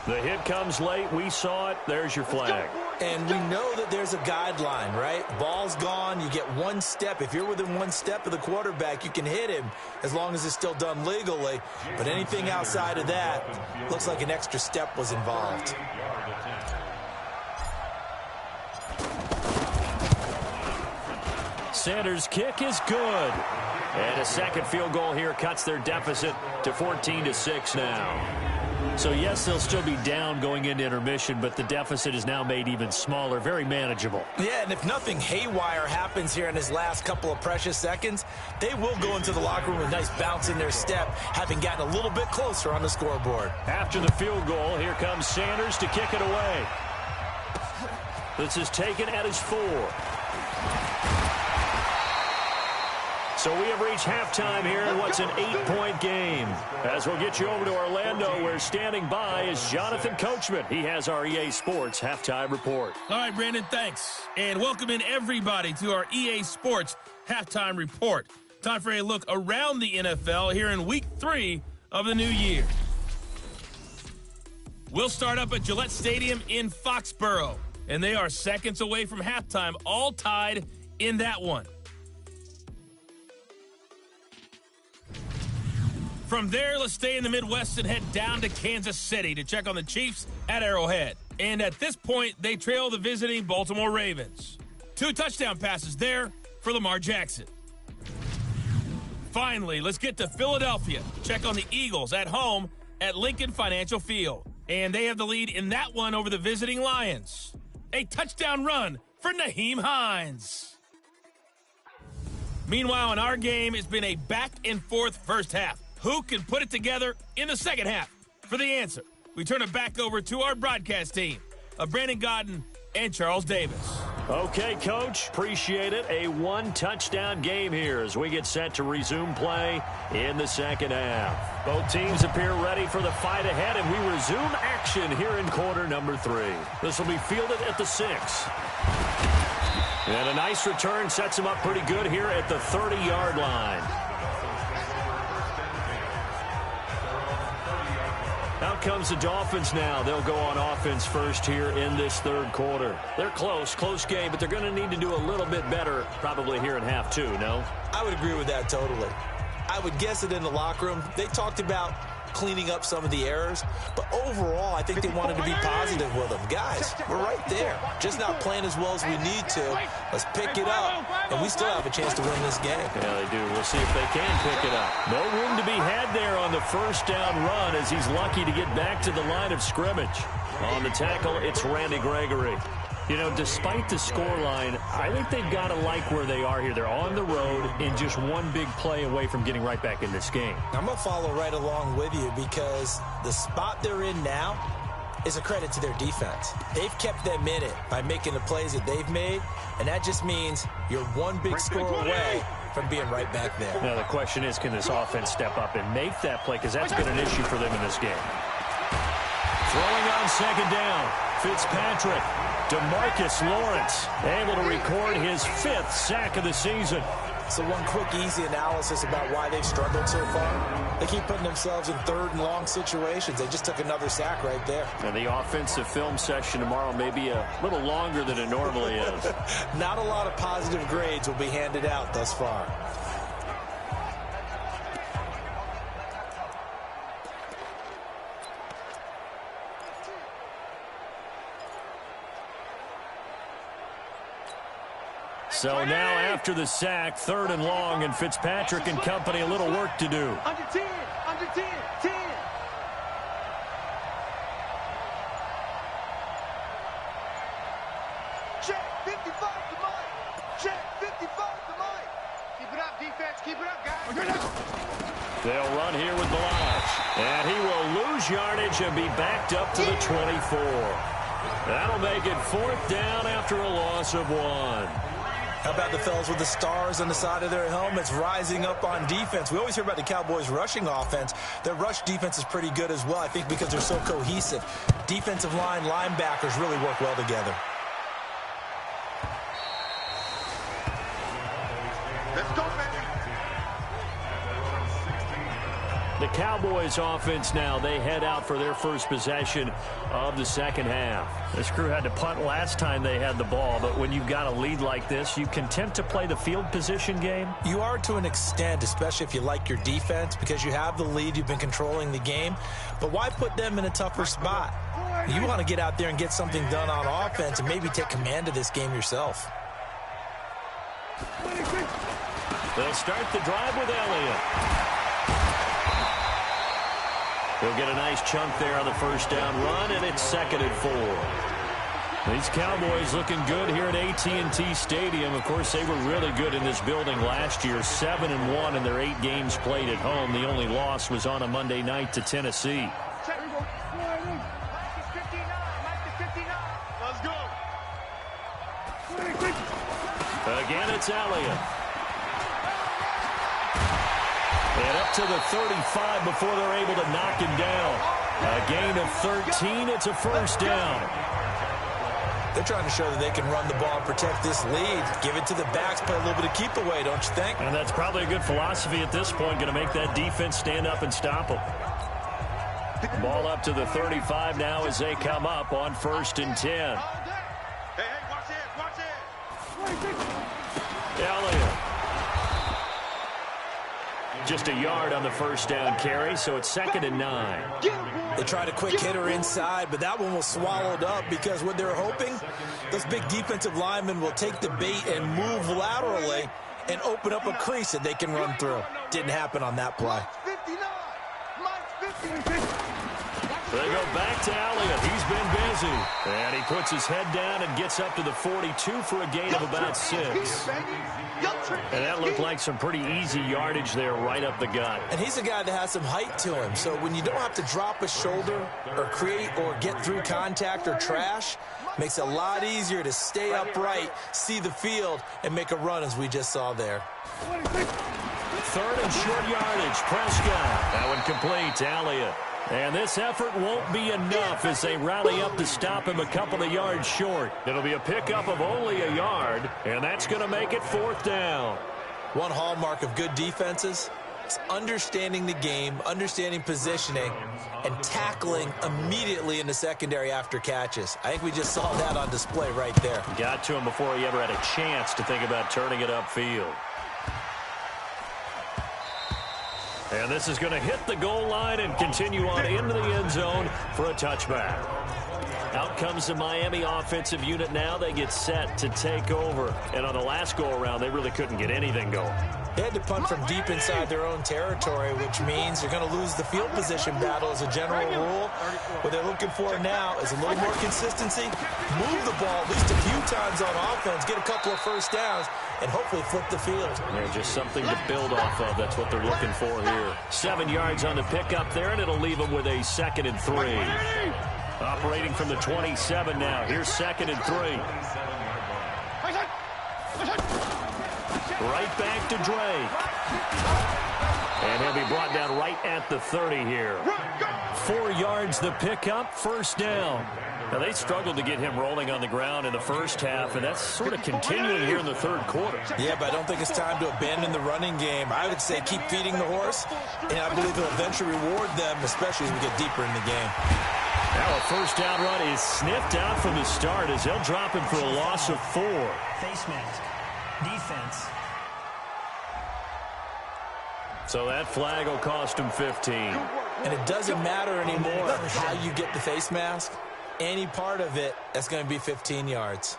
The hit comes late. We saw it. There's your flag. And we know that there's a guideline, right? Ball's gone. You get one step. If you're within one step of the quarterback, you can hit him as long as it's still done legally. But anything outside of that looks like an extra step was involved. Sanders' kick is good. And a second field goal here cuts their deficit to 14-6 now. So, yes, they'll still be down going into intermission, but the deficit is now made even smaller, very manageable. Yeah, and if nothing haywire happens here in his last couple of precious seconds, they will go into the locker room with a nice bounce in their step, having gotten a little bit closer on the scoreboard. After the field goal, here comes Sanders to kick it away. This is taken at his 4. So we have reached halftime here in what's an 8-point game. As we'll get you over to Orlando, where standing by is Jonathan Coachman. He has our EA Sports Halftime Report. All right, Brandon, thanks. And welcome in everybody to our EA Sports Halftime Report. Time for a look around the NFL here in Week 3 of the new year. We'll start up at Gillette Stadium in Foxborough. And they are seconds away from halftime, all tied in that one. From there, let's stay in the Midwest and head down to Kansas City to check on the Chiefs at Arrowhead. And at this point, they trail the visiting Baltimore Ravens. 2 touchdown passes there for Lamar Jackson. Finally, let's get to Philadelphia. Check on the Eagles at home at Lincoln Financial Field. And they have the lead in that one over the visiting Lions. A touchdown run for Nyheim Hines. Meanwhile, in our game, it's been a back-and-forth first half. Who can put it together in the second half? For the answer, we turn it back over to our broadcast team of Brandon Godden and Charles Davis. Okay, Coach, appreciate it. A 1-touchdown game here as we get set to resume play in the second half. Both teams appear ready for the fight ahead, and we resume action here in quarter number 3. This will be fielded at the 6. And a nice return sets him up pretty good here at the 30-yard line. Out comes the Dolphins now. They'll go on offense first here in this third quarter. They're close game, but they're going to need to do a little bit better probably here in half 2, no? I would agree with that totally. I would guess that in the locker room, they talked about cleaning up some of the errors, but overall, I think they wanted to be positive with them. Guys, we're right there. Just not playing as well as we need to. Let's pick it up, and we still have a chance to win this game. Yeah, they do. We'll see if they can pick it up. No room to be had there on the first down run as he's lucky to get back to the line of scrimmage. On the tackle, it's Randy Gregory. You know, despite the scoreline, I think they've got to like where they are here. They're on the road and just one big play away from getting right back in this game. I'm going to follow right along with you because the spot they're in now is a credit to their defense. They've kept them in it by making the plays that they've made, and that just means you're one big score away from being right back there. Now, the question is, can this offense step up and make that play? Because that's been an issue for them in this game. Throwing on second down, Fitzpatrick. DeMarcus Lawrence able to record his 5th sack of the season. So one quick, easy analysis about why they've struggled so far. They keep putting themselves in third and long situations. They just took another sack right there. And the offensive film session tomorrow may be a little longer than it normally is. Not a lot of positive grades will be handed out thus far. So now after the sack, 3rd and long, and Fitzpatrick and company a little work to do. Under 10, 10. Check, 55 to Mike. Check, 55 to Mike. Keep it up, defense. Keep it up, guys. They'll run here with Balaj. And he will lose yardage and be backed up to the 24. That'll make it 4th down after a loss of 1. How about the fellas with the stars on the side of their helmets rising up on defense? We always hear about the Cowboys' rushing offense. Their rush defense is pretty good as well, I think, because they're so cohesive. Defensive line, linebackers really work well together. Let's go, baby. The Cowboys offense now, they head out for their first possession of the second half. This crew had to punt last time they had the ball, but when you've got a lead like this, you content to play the field position game? You are to an extent, especially if you like your defense, because you have the lead, you've been controlling the game. But why put them in a tougher spot? You want to get out there and get something done on offense and maybe take command of this game yourself. They'll start the drive with Elliott. He'll get a nice chunk there on the first down run, and it's 2nd and 4. These Cowboys looking good here at AT&T Stadium. Of course, they were really good in this building last year, 7-1 in their 8 games played at home. The only loss was on a Monday night to Tennessee. Let's go. Again, it's Elliott. And up to the 35 before they're able to knock him down. A gain of 13. It's a first down. They're trying to show that they can run the ball and protect this lead. Give it to the backs, play a little bit of keep away, don't you think? And that's probably a good philosophy at this point. Going to make that defense stand up and stop them. Ball up to the 35 now as they come up on 1st and 10. Hey, watch it. Elliott. Just a yard on the first down carry, so it's 2nd and 9. They tried a quick hitter inside, but that one was swallowed up because what they're hoping, those big defensive linemen will take the bait and move laterally and open up a crease that they can run through. Didn't happen on that play. They go back to Elliott. He's been busy. And he puts his head down and gets up to the 42 for a gain of about 6. And that looked like some pretty easy yardage there right up the gut. And he's a guy that has some height to him. So when you don't have to drop a shoulder or create or get through contact or trash, makes it a lot easier to stay upright, see the field, and make a run as we just saw there. 3rd and short yardage. Prescott. That one complete to Elliott. And this effort won't be enough as they rally up to stop him a couple of yards short. It'll be a pickup of only a yard, and that's going to make it 4th down. One hallmark of good defenses is understanding the game, understanding positioning, and tackling immediately in the secondary after catches. I think we just saw that on display right there. Got to him before he ever had a chance to think about turning it upfield. And this is going to hit the goal line and continue on into the end zone for a touchback. Out comes the Miami offensive unit now. They get set to take over. And on the last go-around, they really couldn't get anything going. They had to punt from deep inside their own territory, which means they're going to lose the field position battle as a general rule. What they're looking for now is a little more consistency, move the ball at least a few times on offense, get a couple of first downs, and hopefully flip the field. Yeah, just something to build off of. That's what they're looking for here. 7 yards on the pickup there, and it'll leave them with a 2nd and 3. Operating from the 27 now. Here's 2nd and 3. Right back to Drake. And he'll be brought down right at the 30 here. 4 yards the pickup, first down. Now, they struggled to get him rolling on the ground in the first half, and that's sort of continuing here in the 3rd quarter. Yeah, but I don't think it's time to abandon the running game. I would say keep feeding the horse, and I believe it'll eventually reward them, especially as we get deeper in the game. Now a first down run is sniffed out from the start as they'll drop him for a loss of 4. Face mask. Defense. So that flag will cost him 15. And it doesn't matter anymore how you get the face mask. Any part of it, that's going to be 15 yards.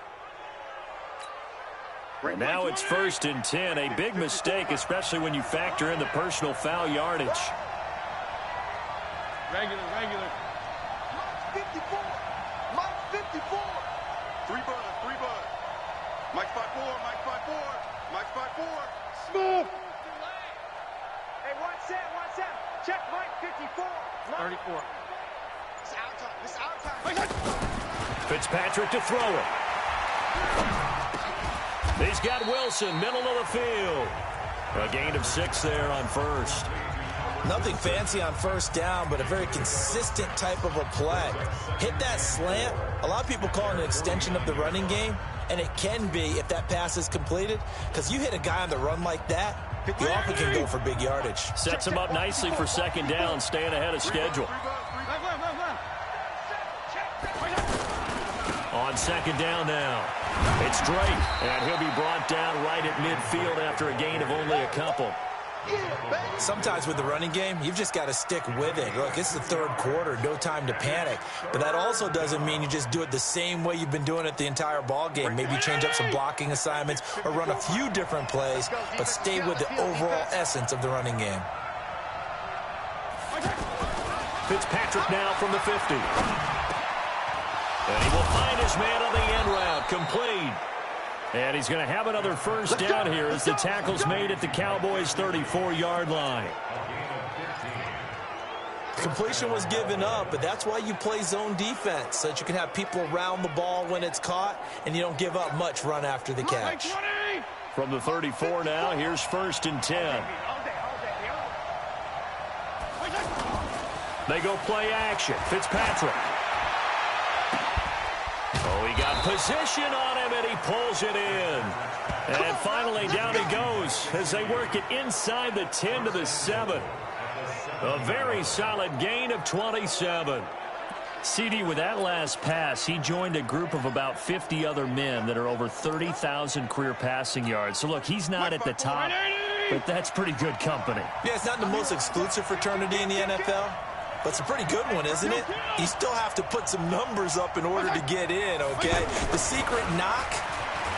And now it's 1st and 10. A big mistake, especially when you factor in the personal foul yardage. Regular. Mike 54. Mike 54. 3 bud. Mike 54. Mike 54. Smooth. Hey, watch that. Check Mike 54. 34. It's our time. Fitzpatrick to throw it. He's got Wilson, middle of the field. A gain of 6 there on first. Nothing fancy on first down, but a very consistent type of a play. Hit that slant. A lot of people call it an extension of the running game, and it can be if that pass is completed, because you hit a guy on the run like that, he often can go for big yardage. Sets him up nicely for second down, staying ahead of schedule. On second down now, it's Drake, and he'll be brought down right at midfield after a gain of only a couple. Sometimes with the running game, you've just got to stick with it. Look, it's the third quarter, no time to panic. But that also doesn't mean you just do it the same way you've been doing it the entire ball game. Maybe change up some blocking assignments or run a few different plays, but stay with the overall essence of the running game. Fitzpatrick now from the 50. And he will find his man on the end route, complete. And he's going to have another first down here as the tackle's made at the Cowboys' 34-yard line. Completion was given up, but that's why you play zone defense, so that you can have people around the ball when it's caught, and you don't give up much run after the catch. From the 34 now, here's 1st and 10. They go play action. Fitzpatrick. Oh, he got position on him, and he pulls it in. And finally, down he goes as they work it inside the 10 to the 7. A very solid gain of 27. CD, with that last pass, he joined a group of about 50 other men that are over 30,000 career passing yards. So, look, he's not at the top, but that's pretty good company. Yeah, it's not the most exclusive fraternity in the NFL. But it's a pretty good one, isn't it? You still have to put some numbers up in order to get in, okay? The secret knock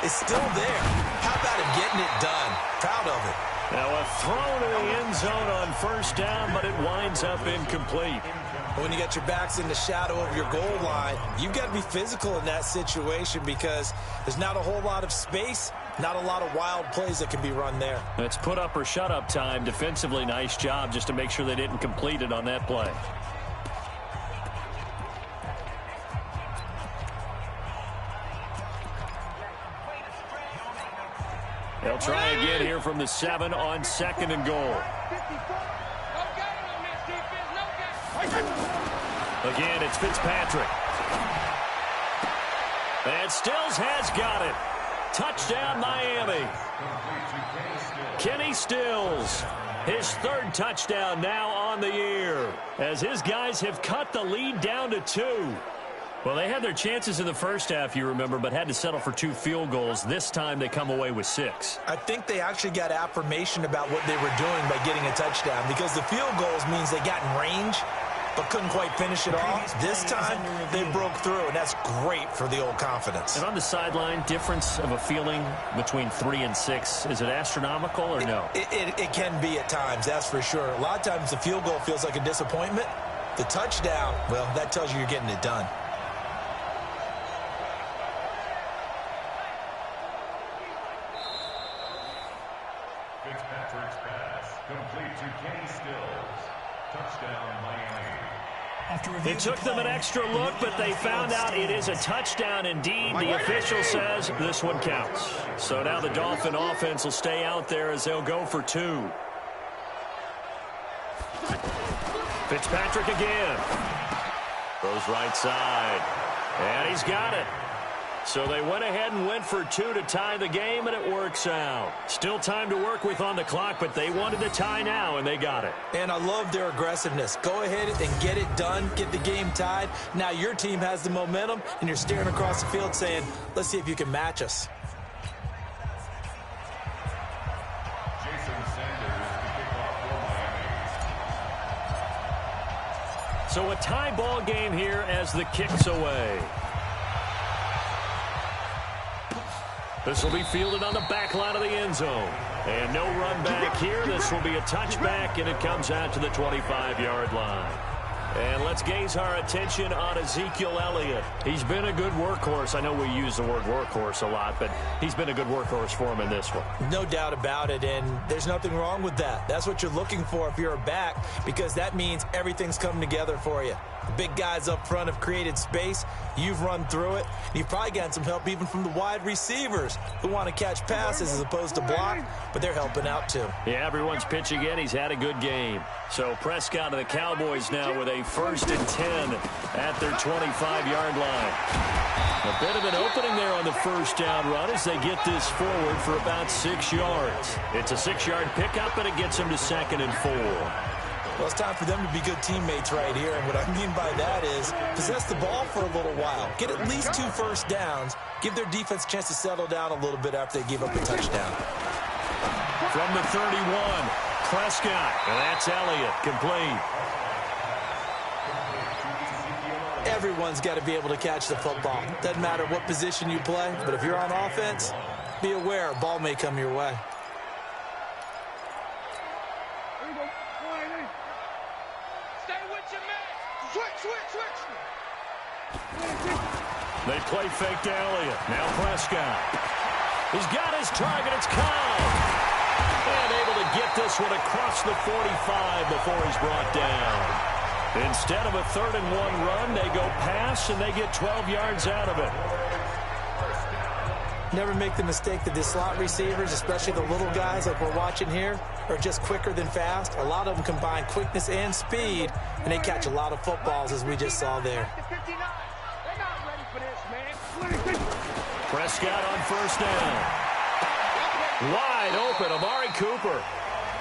is still there. How about him getting it done? Proud of it. Now a throw to the end zone on first down, but it winds up incomplete. When you got your backs in the shadow of your goal line, you've got to be physical in that situation because there's not a whole lot of space, not a lot of wild plays that can be run there. It's put up or shut up time. Defensively, nice job just to make sure they didn't complete it on that play. They'll try again here from the 7 on 2nd and goal. Again, it's Fitzpatrick. And Stills has got it. Touchdown, Miami. Kenny Stills, his 3rd touchdown now on the year, as his guys have cut the lead down to 2. Well, they had their chances in the first half, you remember, but had to settle for 2 field goals. This time they come away with 6. I think they actually got affirmation about what they were doing by getting a touchdown, because the field goals means they got in range but couldn't quite finish it off. This time they broke through, and that's great for the old confidence. And on the sideline, difference of a feeling between 3 and 6, is it astronomical or no? It can be at times, that's for sure. A lot of times the field goal feels like a disappointment. The touchdown, well, that tells you you're getting it done. Fitzpatrick's pass complete to Kenny Stills. Touchdown, Miami. It took them an extra look, but they found out it is a touchdown indeed. The official says this one counts. So now the Dolphin offense will stay out there as they'll go for 2. Fitzpatrick again. Goes right side. And he's got it. So they went ahead and went for 2 to tie the game, and it works out. Still time to work with on the clock, but they wanted the tie now, and they got it. And I love their aggressiveness. Go ahead and get it done, get the game tied. Now your team has the momentum, and you're staring across the field saying, let's see if you can match us. So a tie ball game here as the kick's away. This will be fielded on the back line of the end zone. And no run back here. This will be a touchback, and it comes out to the 25-yard line. And let's gaze our attention on Ezekiel Elliott. He's been a good workhorse. I know we use the word workhorse a lot, but he's been a good workhorse for him in this one. No doubt about it, and there's nothing wrong with that. That's what you're looking for if you're a back, because that means everything's coming together for you. The big guys up front have created space. You've run through it. You've probably gotten some help even from the wide receivers who want to catch passes as opposed to block, but they're helping out too. Yeah, everyone's pitching in. He's had a good game. So Prescott and the Cowboys now with a 1st and 10 at their 25-yard line. A bit of an opening there on the first down run as they get this forward for about 6 yards. It's a 6-yard pickup, and it gets them to 2nd and 4. Well, it's time for them to be good teammates right here, and what I mean by that is possess the ball for a little while. Get at least 2 first downs. Give their defense a chance to settle down a little bit after they give up a touchdown. From the 31, Prescott, and that's Elliott, complete. Everyone's got to be able to catch the football. Doesn't matter what position you play, but if you're on offense, be aware a ball may come your way. They play fake to Elliott. Now Prescott. He's got his target. It's Cobb. And able to get this one across the 45 before he's brought down. Instead of a 3rd and 1 run, they go pass, and they get 12 yards out of it. Never make the mistake that the slot receivers, especially the little guys like we're watching here, are just quicker than fast. A lot of them combine quickness and speed, and they catch a lot of footballs, as we just saw there. Prescott on 1st down. Wide open, Amari Cooper.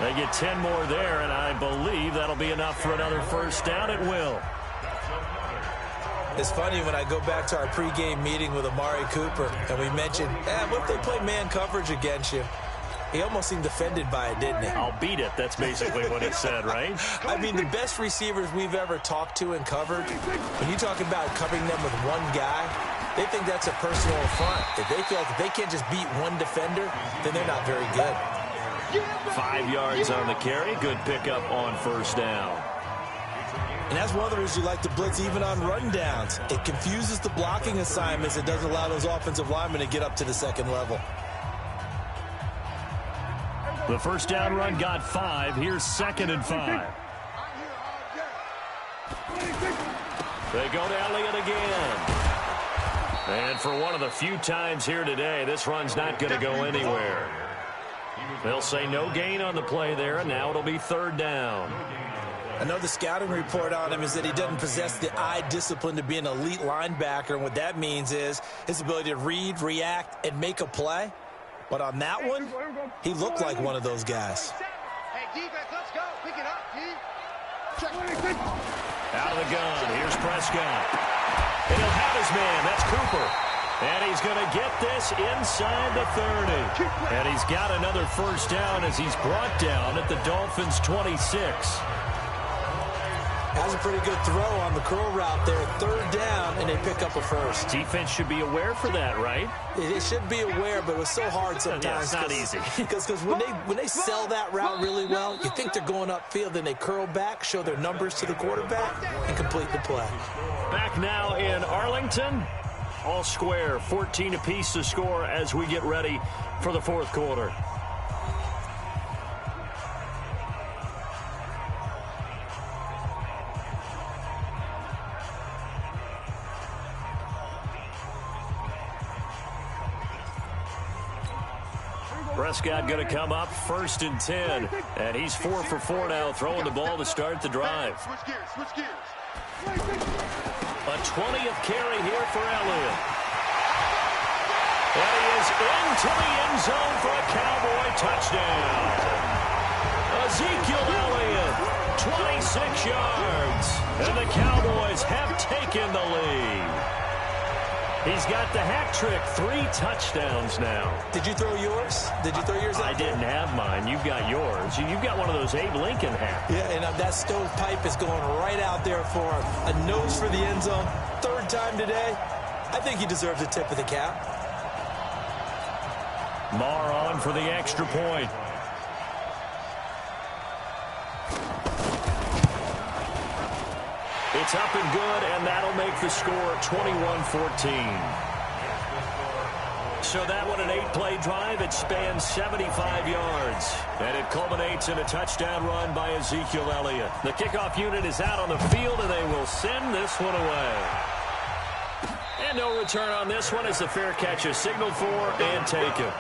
They get 10 more there, and I believe that'll be enough for another 1st down. It will. It's funny when I go back to our pregame meeting with Amari Cooper, and we mentioned, what if they play man coverage against you? He almost seemed offended by it, didn't he? I'll beat it. That's basically what he said, right? I mean, the best receivers we've ever talked to and covered, when you talk about covering them with one guy, they think that's a personal affront. If they feel like if they can't just beat one defender, then they're not very good. 5 yards on the carry. Good pickup on 1st down. And that's one of the reasons you like to blitz even on rundowns. It confuses the blocking assignments. It doesn't allow those offensive linemen to get up to the 2nd level. The 1st down run got 5. Here's 2nd and 5. They go to Elliott again. And for one of the few times here today, this run's not going to go anywhere. They'll say no gain on the play there, and now it'll be 3rd down. I know the scouting report on him is that he doesn't possess the eye discipline to be an elite linebacker, and what that means is his ability to read, react, and make a play. But on that one, he looked like one of those guys. Hey, defense, let's go. Pick it up, D. Out of the gun, here's Prescott. And he'll have his man, that's Cooper. And he's going to get this inside the 30. And he's got another 1st down as he's brought down at the Dolphins' 26. That's a pretty good throw on the curl route there. 3rd down, and they pick up a 1st. Defense should be aware for that, right? It should be aware, but it was so hard sometimes. Yeah, it's not easy. Because when they sell that route really well, you think they're going upfield, then they curl back, show their numbers to the quarterback, and complete the play. Back now in Arlington. All square, 14 apiece to score as we get ready for the 4th quarter. Prescott going to come up 1st and 10. And he's 4 for 4 now, throwing the ball to start the drive. Switch gears. A 20th carry here for Elliott. And he is into the end zone for a Cowboy touchdown. Ezekiel Elliott, 26 yards. And the Cowboys have taken the lead. He's got the hat trick, 3 touchdowns now. Did you throw yours? Did you throw yours out I didn't have mine. You've got yours. You've got one of those Abe Lincoln hats. Yeah, and that stovepipe is going right out there for him. A nose for the end zone. 3rd time today. I think he deserves a tip of the cap. Marr on for the extra point. It's up and good, and that'll make the score 21-14. So that one, an 8-play drive. It spans 75 yards. And it culminates in a touchdown run by Ezekiel Elliott. The kickoff unit is out on the field, and they will send this one away. And no return on this one as the fair catch is signaled for and taken.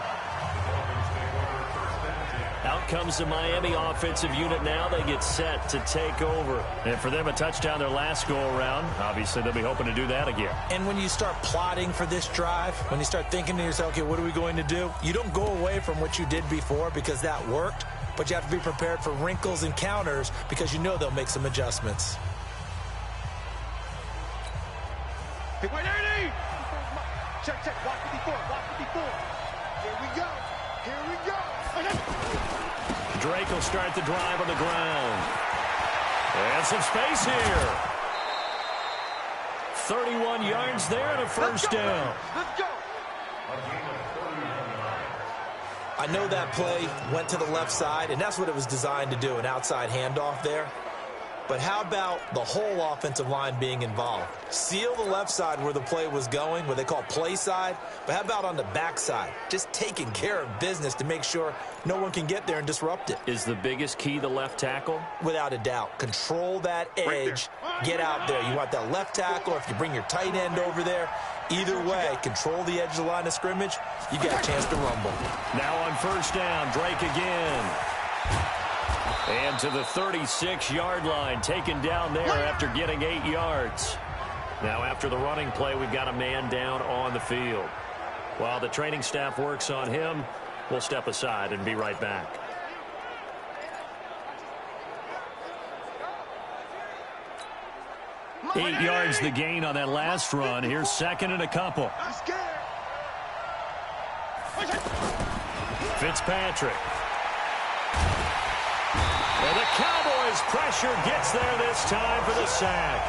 Out comes the Miami offensive unit now. They get set to take over. And for them, a touchdown their last go-around. Obviously, they'll be hoping to do that again. And when you start plotting for this drive, when you start thinking to yourself, okay, what are we going to do? You don't go away from what you did before because that worked, but you have to be prepared for wrinkles and counters because you know they'll make some adjustments. Check, check, block 54, block 54. Here we go. Here we go. Drake will start the drive on the ground. And some space here. 31 yards there and a first down. Let's go. I know that play went to the left side, and that's what it was designed to do, an outside handoff there. But how about the whole offensive line being involved? Seal the left side where the play was going, what they call play side. But how about on the back side? Just taking care of business to make sure no one can get there and disrupt it. Is the biggest key the left tackle? Without a doubt. Control that edge. Get out there. You want that left tackle, or if you bring your tight end over there, either way, control the edge of the line of scrimmage, you got a chance to rumble. Now on first down, Drake again. And to the 36-yard line, taken down there after getting 8 yards. Now after the running play, we've got a man down on the field. While the training staff works on him, we'll step aside and be right back. Eight yards the gain on that last run. Here's second and a couple. Fitzpatrick. And the Cowboys pressure gets there this time for the sack.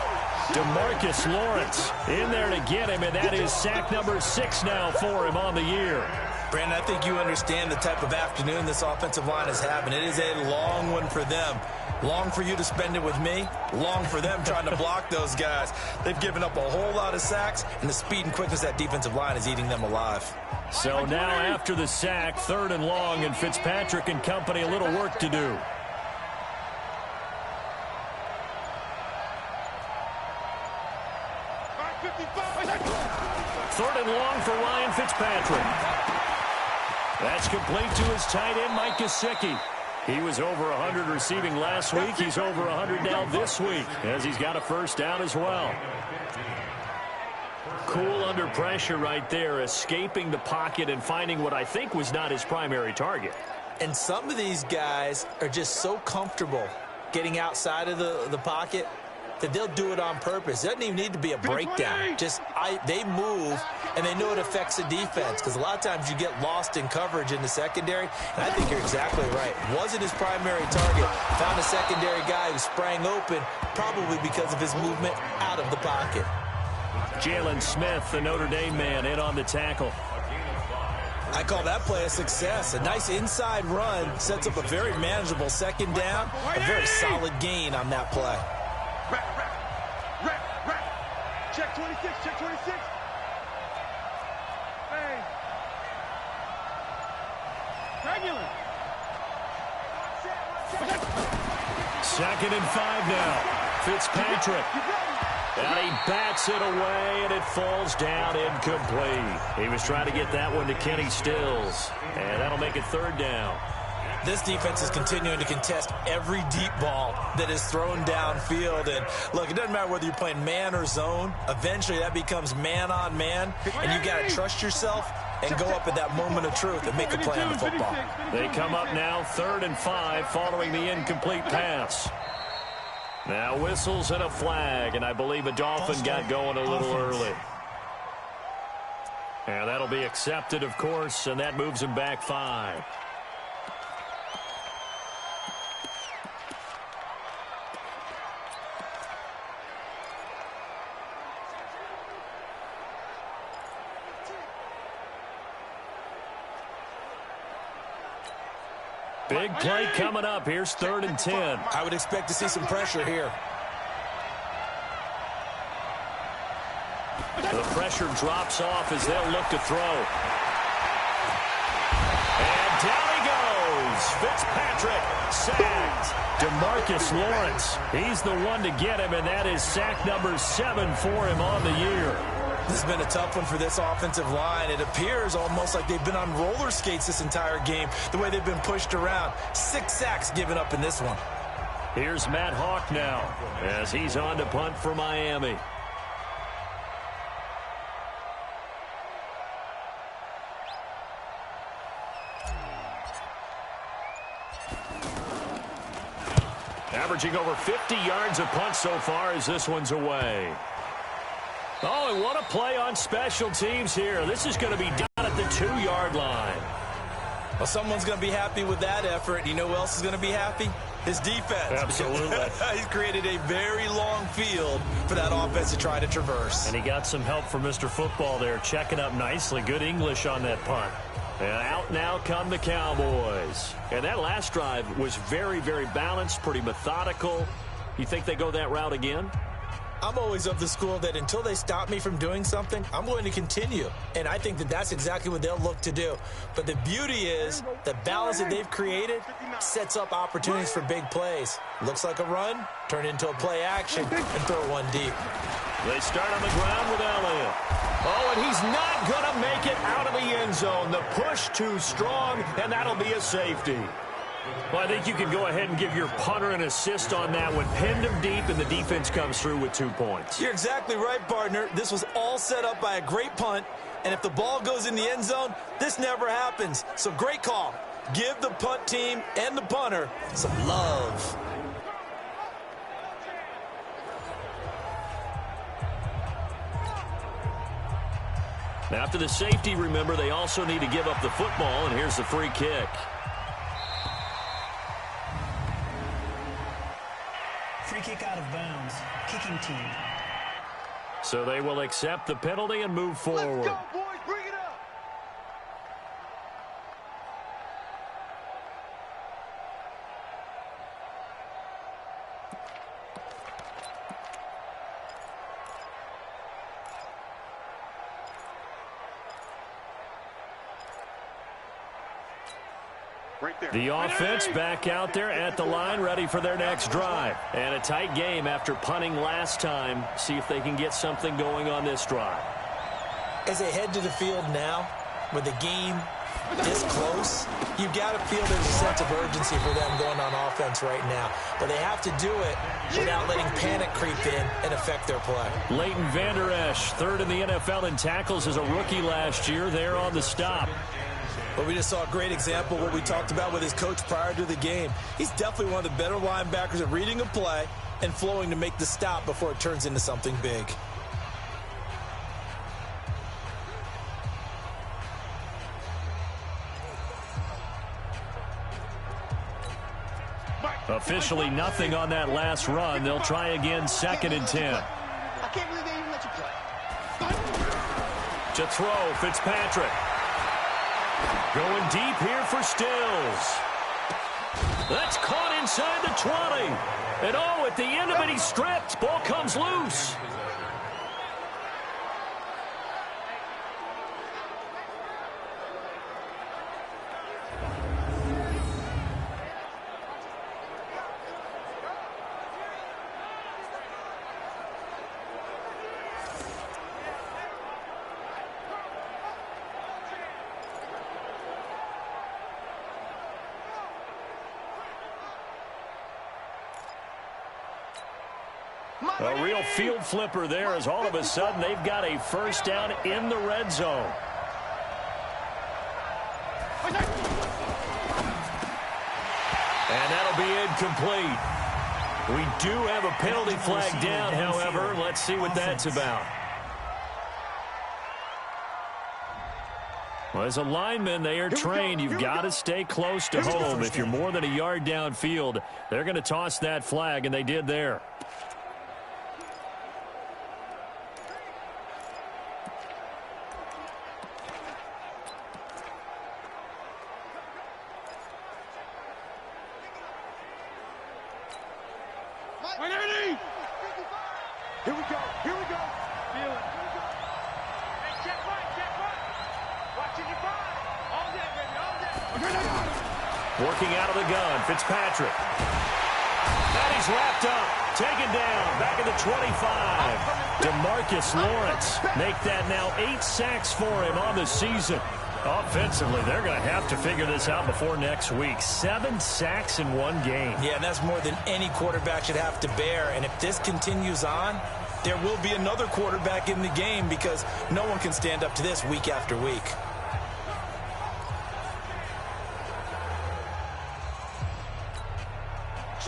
DeMarcus Lawrence in there to get him, and that is sack number 6 now for him on the year. Brandon, I think you understand the type of afternoon this offensive line is having. It is a long one for them. Long for you to spend it with me. Long for them trying to block those guys. They've given up a whole lot of sacks, and the speed and quickness of that defensive line is eating them alive. So now after the sack, 3rd and long, and Fitzpatrick and company a little work to do. Third and long for Ryan Fitzpatrick. That's complete to his tight end, Mike Gesicki. He was over 100 receiving last week. He's over 100 now this week, as he's got a first down as well. Cool under pressure right there, escaping the pocket and finding what I think was not his primary target. And some of these guys are just so comfortable getting outside of the pocket that they'll do it on purpose. It doesn't even need to be a breakdown. They move, and they know it affects the defense, because a lot of times you get lost in coverage in the secondary, and I think you're exactly right. Wasn't his primary target. Found a secondary guy who sprang open, probably because of his movement out of the pocket. Jalen Smith, the Notre Dame man, in on the tackle. I call that play a success. A nice inside run sets up a very manageable second down. A very solid gain on that play. Check 26, check 26. Hey. Regular. 2nd and 5 now. Fitzpatrick. And he bats it away, and it falls down incomplete. He was trying to get that one to Kenny Stills, and that'll make it 3rd down. This defense is continuing to contest every deep ball that is thrown downfield. And, look, it doesn't matter whether you're playing man or zone. Eventually, that becomes man on man, and you got to trust yourself and go up at that moment of truth and make a play on the football. They come up now 3rd and 5 following the incomplete pass. Now whistles and a flag, and I believe a Dolphin got going a little early. And that'll be accepted, of course, and that moves him back 5. Big play coming up. Here's 3rd and 10. I would expect to see some pressure here. The pressure drops off as they'll look to throw. And down he goes. Fitzpatrick sacked. DeMarcus Lawrence, he's the one to get him, and that is sack number 7 for him on the year. This has been a tough one for this offensive line. It appears almost like they've been on roller skates this entire game, the way they've been pushed around. 6 sacks given up in this one. Here's Matt Hawk now as he's on to punt for Miami. Averaging over 50 yards a punt so far as this one's away. Oh, and what a play on special teams here. This is going to be down at the 2-yard line. Well, someone's going to be happy with that effort. You know who else is going to be happy? His defense. Absolutely. He's created a very long field for that offense to try to traverse. And he got some help from Mr. Football there, checking up nicely. Good English on that punt. And out now come the Cowboys. And that last drive was very, very balanced, pretty methodical. You think they go that route again? I'm always of the school that until they stop me from doing something, I'm going to continue. And I think that that's exactly what they'll look to do. But the beauty is the balance that they've created sets up opportunities for big plays. Looks like a run, turn into a play action, and throw one deep. They start on the ground with Elliott. Oh, and he's not going to make it out of the end zone. The push too strong, and that'll be a safety. Well, I think you can go ahead and give your punter an assist on that one. Pinned him deep, and the defense comes through with 2 points. You're exactly right, partner. This was all set up by a great punt, and if the ball goes in the end zone, this never happens. So great call. Give the punt team and the punter some love. After the safety, remember, they also need to give up the football, and here's the free kick. Free kick out of bounds. Kicking team. So they will accept the penalty and move forward. Let's go, boys. Bring it up. Right there. The offense back out there at the line, ready for their next drive. And a tight game after punting last time. See if they can get something going on this drive. As they head to the field now, with the game this close, you've got to feel there's a sense of urgency for them going on offense right now. But they have to do it without letting panic creep in and affect their play. Leighton Vander Esch, 3rd in the NFL in tackles as a rookie last year. There on the stop. But we just saw a great example of what we talked about with his coach prior to the game. He's definitely one of the better linebackers at reading a play and flowing to make the stop before it turns into something big. Officially nothing on that last run. They'll try again, 2nd and 10. I can't believe they even let you play. To throw, Fitzpatrick. Going deep here for Stills. That's caught inside the 20. And oh, at the end of it, he's stripped. Ball comes loose. A real field flipper there as all of a sudden they've got a first down in the red zone. And that'll be incomplete. We do have a penalty flag down, however. Let's see what that's about. Well, as a lineman, they are trained. You've got to stay close to home. If you're more than a yard downfield, they're going to toss that flag, and they did there. Here we go. Here we go. Feel it. Working out of the gun, Fitzpatrick. And he's wrapped up. Taken down. Back at the 25. DeMarcus Lawrence. Make that now 8 sacks for him on the season. Offensively, they're going to have to figure this out before next week. 7 sacks in one game. Yeah, and that's more than any quarterback should have to bear. And if this continues on, there will be another quarterback in the game because no one can stand up to this week after week.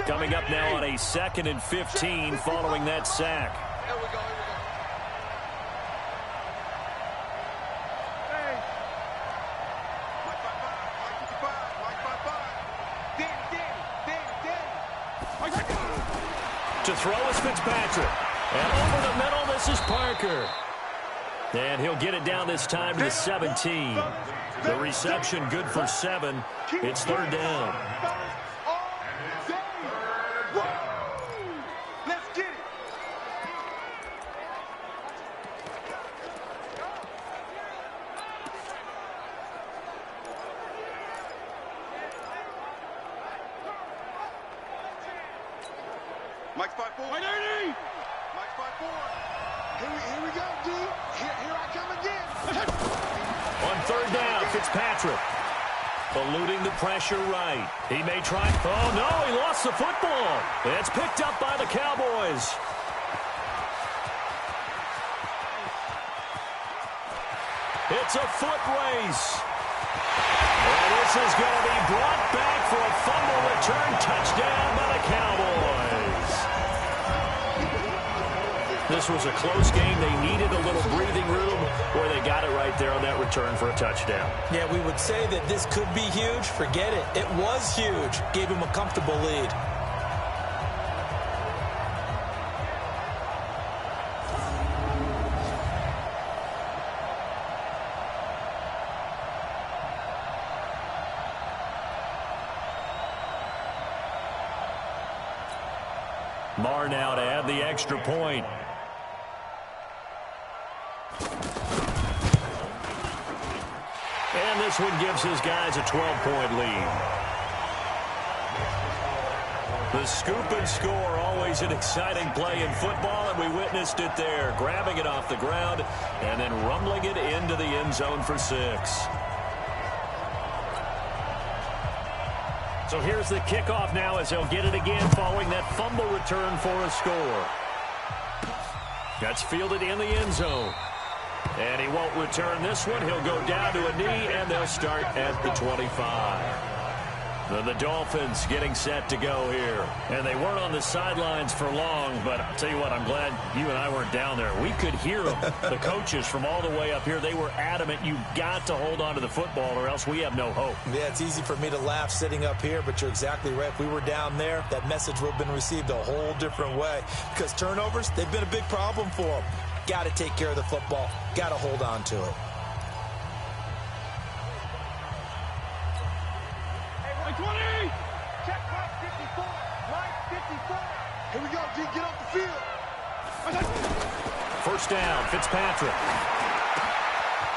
Coming up now on a 2nd and 15 following that sack. Here we go, here we go. Hey. Mike 55, Mike 55. Danny. To throw is Fitzpatrick. And over the middle, this is Parker. And he'll get it down this time to the 17. The reception good for 7. It's 3rd down. Let's get it. Mike's 5'4". Mike's 5'4". Here we go, D. Here I come again. On 3rd down, Fitzpatrick. Eluding the pressure right. He may try. Oh, no, he lost the football. It's picked up by the Cowboys. It's a foot race. And this is going to be brought back for a fumble return touchdown by the Cowboys. This was a close game. They needed a little breathing room where they got it right there on that return for a touchdown. Yeah, we would say that this could be huge. Forget it. It was huge. Gave him a comfortable lead. Marr now to add the extra point. And this one gives his guys a 12-point lead. The scoop and score, always an exciting play in football, and we witnessed it there, grabbing it off the ground and then rumbling it into the end zone for 6. So here's the kickoff now as they'll get it again following that fumble return for a score. That's fielded in the end zone. And he won't return this one. He'll go down to a knee, and they'll start at the 25. The Dolphins getting set to go here. And they weren't on the sidelines for long, but I'll tell you what, I'm glad you and I weren't down there. We could hear them. The coaches from all the way up here, they were adamant, you've got to hold on to the football or else we have no hope. Yeah, it's easy for me to laugh sitting up here, but you're exactly right. If we were down there, that message would have been received a whole different way. Because turnovers, they've been a big problem for them. Got to take care of the football. Got to hold on to it. Hey, 120! Check Mike 54. Mike 54. Here we go, G. Get off the field. First down, Fitzpatrick.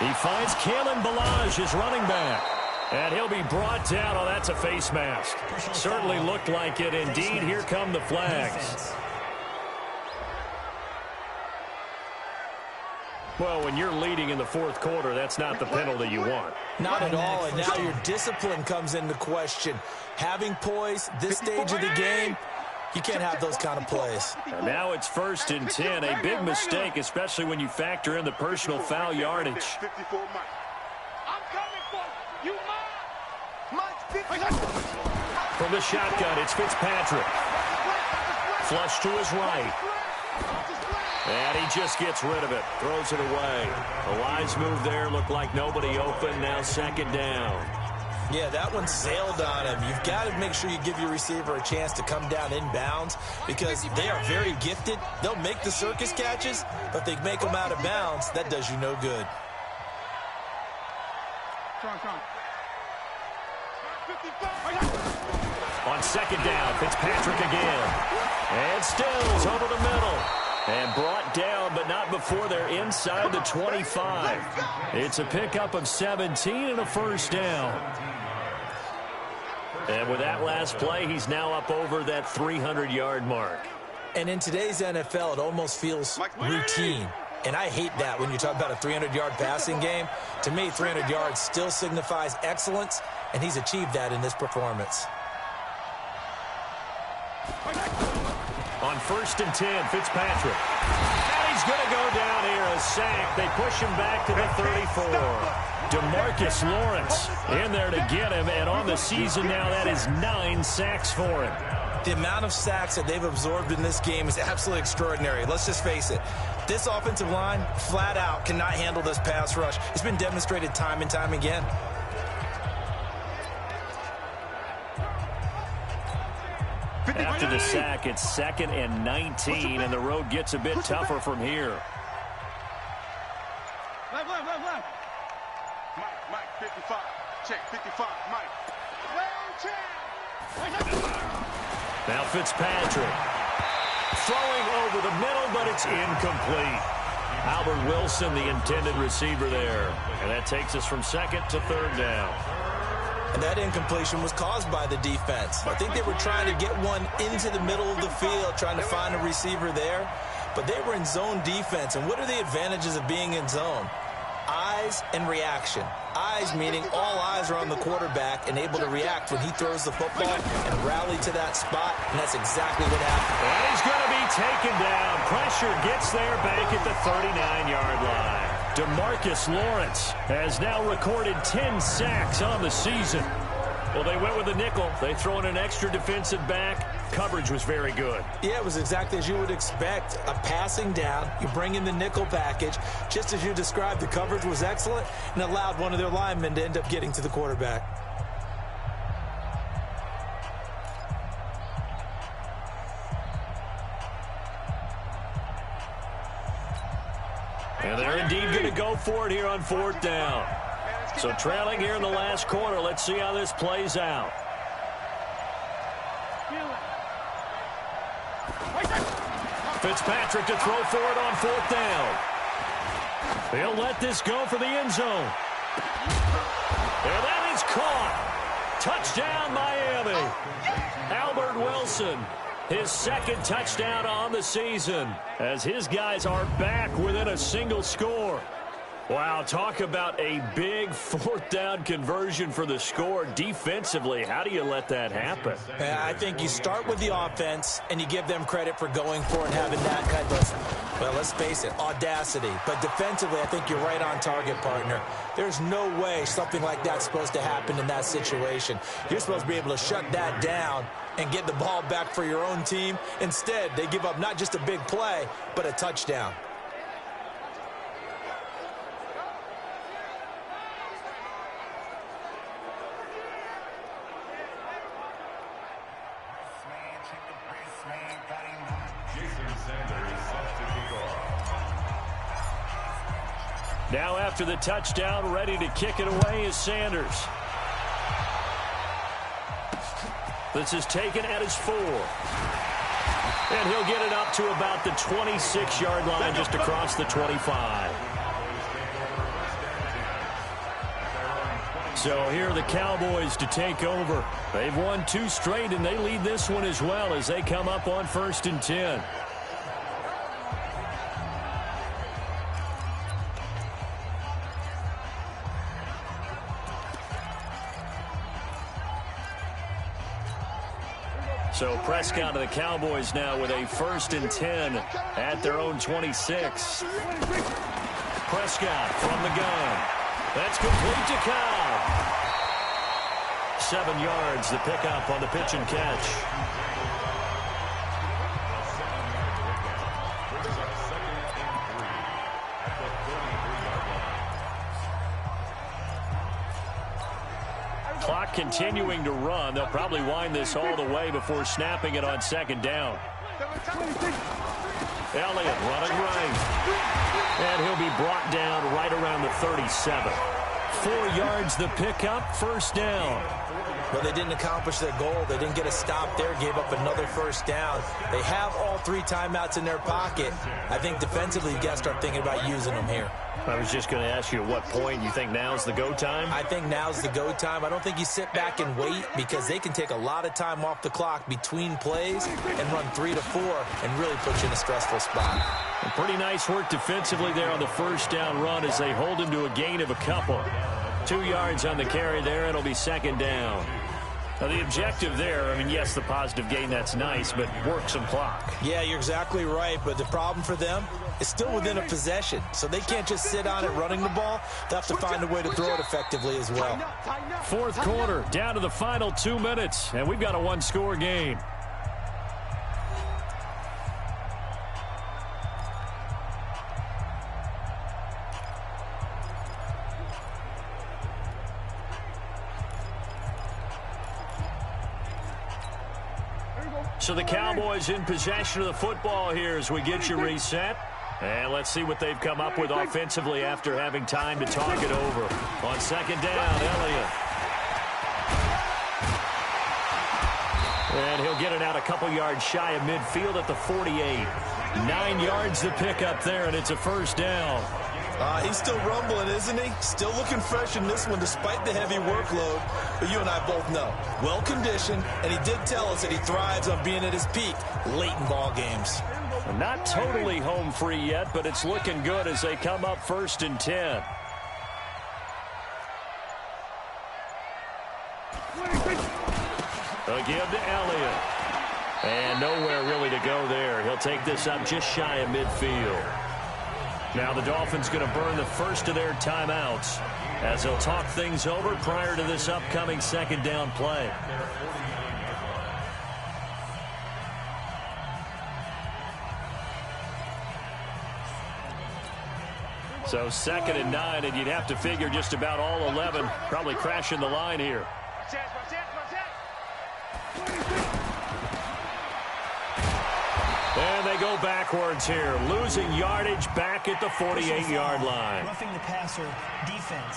He finds Kalen Ballage, his running back. And he'll be brought down. Oh, that's a face mask. Certainly looked like it. Indeed, here come the flags. Well, when you're leading in the 4th quarter, that's not the penalty you want. Not at all, and now your discipline comes into question. Having poise, this stage of the game, you can't have those kind of plays. And now it's 1st and 10, a big mistake, especially when you factor in the personal foul yardage. 54 Mike. I'm coming for you, Mike. Mike's 54. From the shotgun, it's Fitzpatrick. Flush to his right. And he just gets rid of it, throws it away. A wise move there, looked like nobody open, now 2nd down. Yeah, that one sailed on him. You've got to make sure you give your receiver a chance to come down inbounds because they are very gifted. They'll make the circus catches, but they make them out of bounds. That does you no good. On 2nd down, Fitzpatrick again. And Stills over the middle. And brought down, but not before they're inside the 25. It's a pickup of 17 and a 1st down. And with that last play, he's now up over that 300-yard mark. And in today's NFL, it almost feels routine. And I hate that when you talk about a 300-yard passing game. To me, 300 yards still signifies excellence, and he's achieved that in this performance. On 1st and 10, Fitzpatrick. And he's going to go down here, a sack. They push him back to the 34. DeMarcus Lawrence in there to get him, and on the season now, that is 9 sacks for him. The amount of sacks that they've absorbed in this game is absolutely extraordinary. Let's just face it. This offensive line, flat out, cannot handle this pass rush. It's been demonstrated time and time again. After the sack, it's 2nd and 19, and the road gets a bit tougher from here. Mike, 55. Check, 55, Mike. Now Fitzpatrick. Throwing over the middle, but it's incomplete. Albert Wilson, the intended receiver there. And that takes us from 2nd to 3rd down. And that incompletion was caused by the defense. I think they were trying to get one into the middle of the field, trying to find a receiver there. But they were in zone defense. And what are the advantages of being in zone? Eyes and reaction. Eyes meaning all eyes are on the quarterback and able to react when he throws the football and rally to that spot, and that's exactly what happened. And he's going to be taken down. Pressure gets there back at the 39-yard line. DeMarcus Lawrence has now recorded 10 sacks on the season. Well, they went with a nickel. They throw in an extra defensive back. Coverage was very good. Yeah, it was exactly as you would expect. A passing down. You bring in the nickel package. Just as you described, the coverage was excellent and allowed one of their linemen to end up getting to the quarterback. And they're indeed going to go for it here on 4th down. So trailing here in the last quarter. Let's see how this plays out. Fitzpatrick to throw for it on 4th down. They'll let this go for the end zone. And that is caught. Touchdown, Miami. Albert Wilson, his 2nd touchdown on the season, as his guys are back within a single score. Wow, talk about a big 4th down conversion for the score. Defensively, how do you let that happen? I think you start with the offense, and you give them credit for going for it and having that kind of, well, let's face it, audacity. But defensively, I think you're right on target, partner. There's no way something like that's supposed to happen in that situation. You're supposed to be able to shut that down and get the ball back for your own team. Instead, they give up not just a big play, but a touchdown. Now after the touchdown, ready to kick it away is Sanders. This is taken at his 4. And he'll get it up to about the 26-yard line, just across the 25. So here are the Cowboys to take over. They've won 2 straight, and they lead this one as well as they come up on 1st and 10. So Prescott to the Cowboys now with a 1st and 10 at their own 26. Prescott from the gun. That's complete to Cobb. 7 yards, the pickup on the pitch and catch. Clock continuing to run. They'll probably wind this all the way before snapping it on 2nd down. Elliott running right. And he'll be brought down right around the 37. 4 yards the pickup, 1st down. Well, they didn't accomplish their goal. They didn't get a stop there, gave up another first down. They have all 3 timeouts in their pocket. I think defensively, you got to start thinking about using them here. I was just going to ask you at what point you think now's the go time? I think now's the go time. I don't think you sit back and wait because they can take a lot of time off the clock between plays and run 3 to 4 and really put you in a stressful spot. And pretty nice work defensively there on the first down run as they hold him to a gain of a couple. 2 yards on the carry there. It'll be second down. Now, the objective there, I mean, yes, the positive gain, that's nice, but work some clock. Yeah, you're exactly right, but the problem for them is still within a possession, so they can't just sit on it running the ball. They have to find a way to throw it effectively as well. Fourth quarter, down to the final 2 minutes, and we've got a one-score game. So the Cowboys in possession of the football here as we get you reset. And let's see what they've come up with offensively after having time to talk it over. On second down, Elliott. And he'll get it out a couple yards shy of midfield at the 48. 9 yards to pick up there, and it's a first down. He's still rumbling, isn't he? Still looking fresh in this one despite the heavy workload. But you and I both know, well-conditioned, and he did tell us that he thrives on being at his peak late in ball games. Not totally home free yet, but it's looking good as they come up 1st and 10. A give to Elliott. And nowhere really to go there. He'll take this up just shy of midfield. Now the Dolphins going to burn the first of their timeouts as they'll talk things over prior to this upcoming second down play. So 2nd and 9, and you'd have to figure just about all 11 probably crashing the line here. And they go backwards here, losing yardage back at the 48-yard line. Roughing the passer, defense.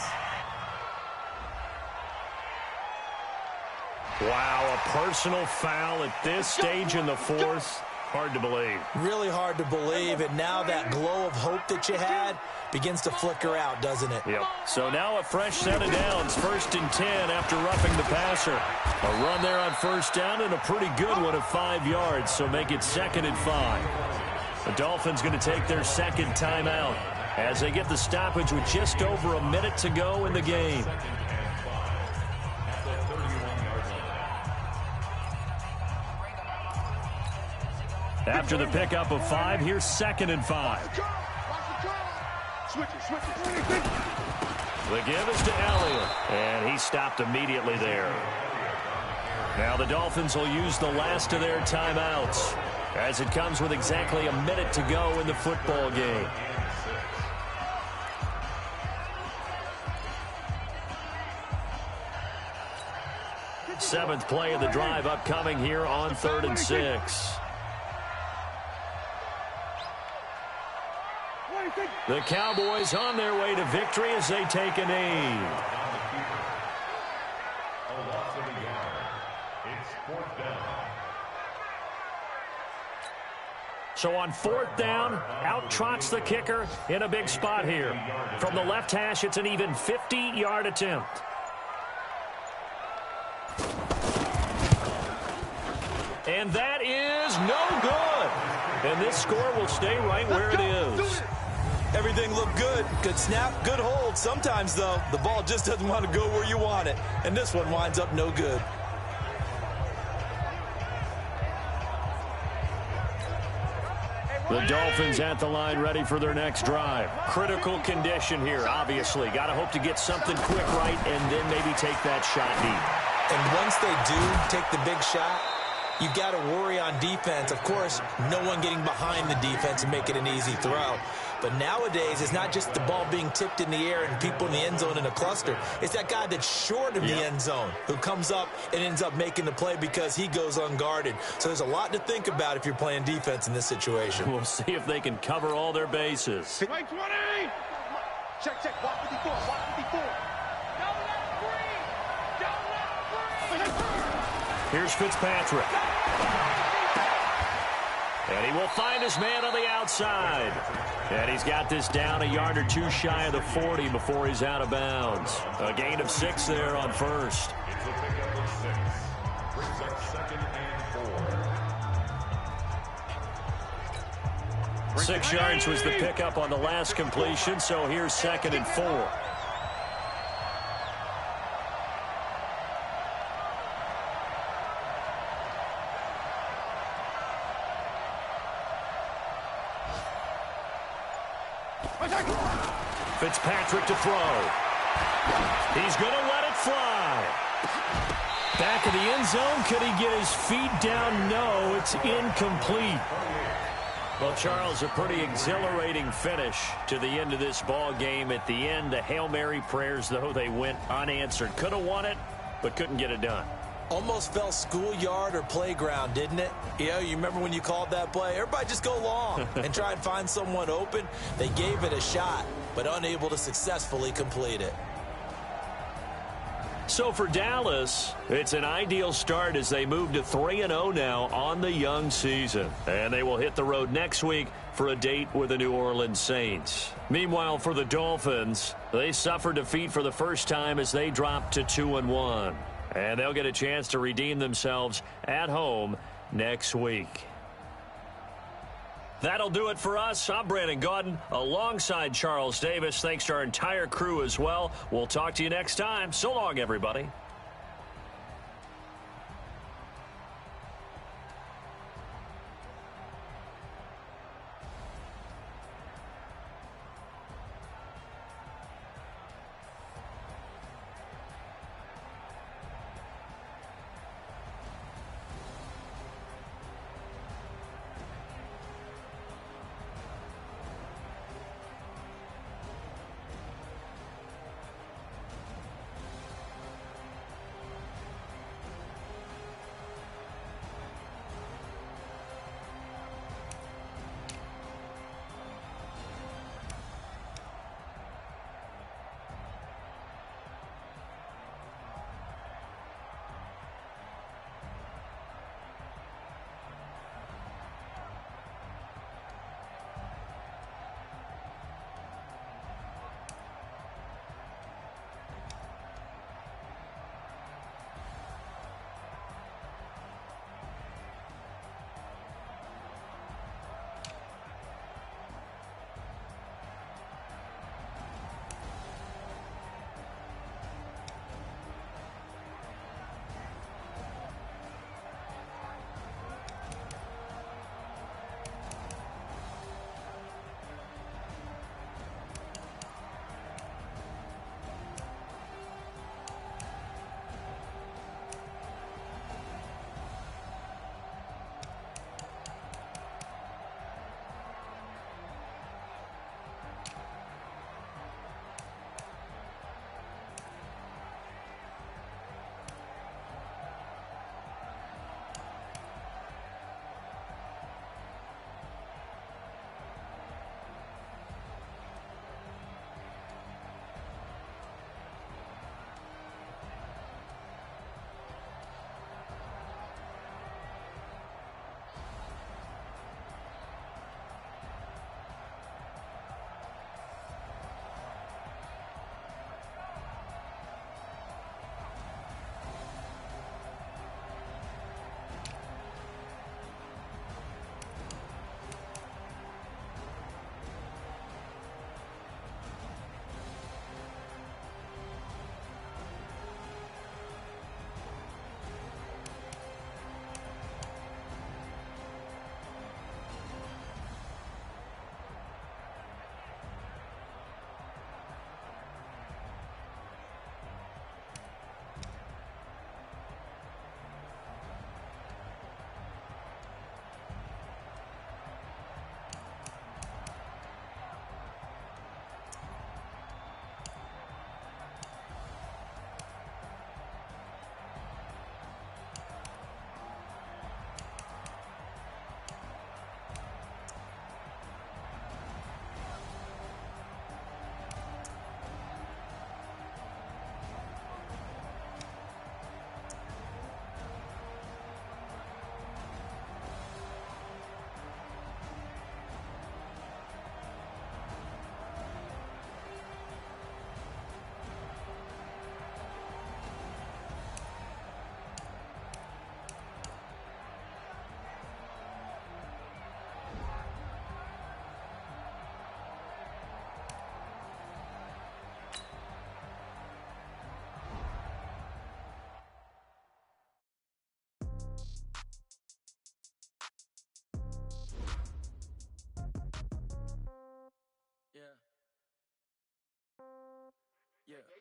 Wow, a personal foul at this stage in the fourth. Hard to believe. Really hard to believe, and now that glow of hope that you had begins to flicker out, doesn't it? Yep. So now a fresh set of downs, 1st and 10 after roughing the passer. A run there on first down and a pretty good one of 5 yards, so make it 2nd and 5. The Dolphins going to take their second timeout as they get the stoppage with just over a minute to go in the game. After the pickup of 5, here's 2nd and 5. The give is to Elliott, and he stopped immediately there. Now the Dolphins will use the last of their timeouts as it comes with exactly a minute to go in the football game. Seventh play of the drive upcoming here on 3rd and 6. The Cowboys on their way to victory as they take a knee. So on 4th down, out trots the kicker in a big spot here. From the left hash, it's an even 50-yard attempt. And that is no good. And this score will stay right where it is. Everything looked good. Good snap, good hold. Sometimes, though, the ball just doesn't want to go where you want it. And this one winds up no good. The Dolphins at the line ready for their next drive. Critical condition here, obviously. Got to hope to get something quick right and then maybe take that shot deep. And once they do take the big shot, you've got to worry on defense. Of course, no one getting behind the defense and make it an easy throw. But nowadays, it's not just the ball being tipped in the air and people in the end zone in a cluster. It's that guy that's short of the end zone who comes up and ends up making the play because he goes unguarded. So there's a lot to think about if you're playing defense in this situation. We'll see if they can cover all their bases. Check, check. Walk 54. Walk 54. Here's Fitzpatrick. And he will find his man on the outside. And he's got this down a yard or two shy of the 40 before he's out of bounds. A gain of 6 there on first. It's a pickup of 6. Brings up 2nd and 4. 6 yards was the pickup on the last completion, so here's 2nd and 4. Fitzpatrick to throw. He's going to let it fly. Back of the end zone. Could he get his feet down? No, it's incomplete. Well, Charles, a pretty exhilarating finish to the end of this ball game. At the end, the Hail Mary prayers, though, they went unanswered. Could have won it, but couldn't get it done. Almost fell schoolyard or playground, didn't it? Yeah, you remember when you called that play? Everybody just go long and try and find someone open. They gave it a shot, but unable to successfully complete it. So for Dallas, it's an ideal start as they move to 3-0 now on the young season. And they will hit the road next week for a date with the New Orleans Saints. Meanwhile, for the Dolphins, they suffered defeat for the first time as they dropped to 2-1. And they'll get a chance to redeem themselves at home next week. That'll do it for us. I'm Brandon Gaudin alongside Charles Davis. Thanks to our entire crew as well. We'll talk to you next time. So long, everybody.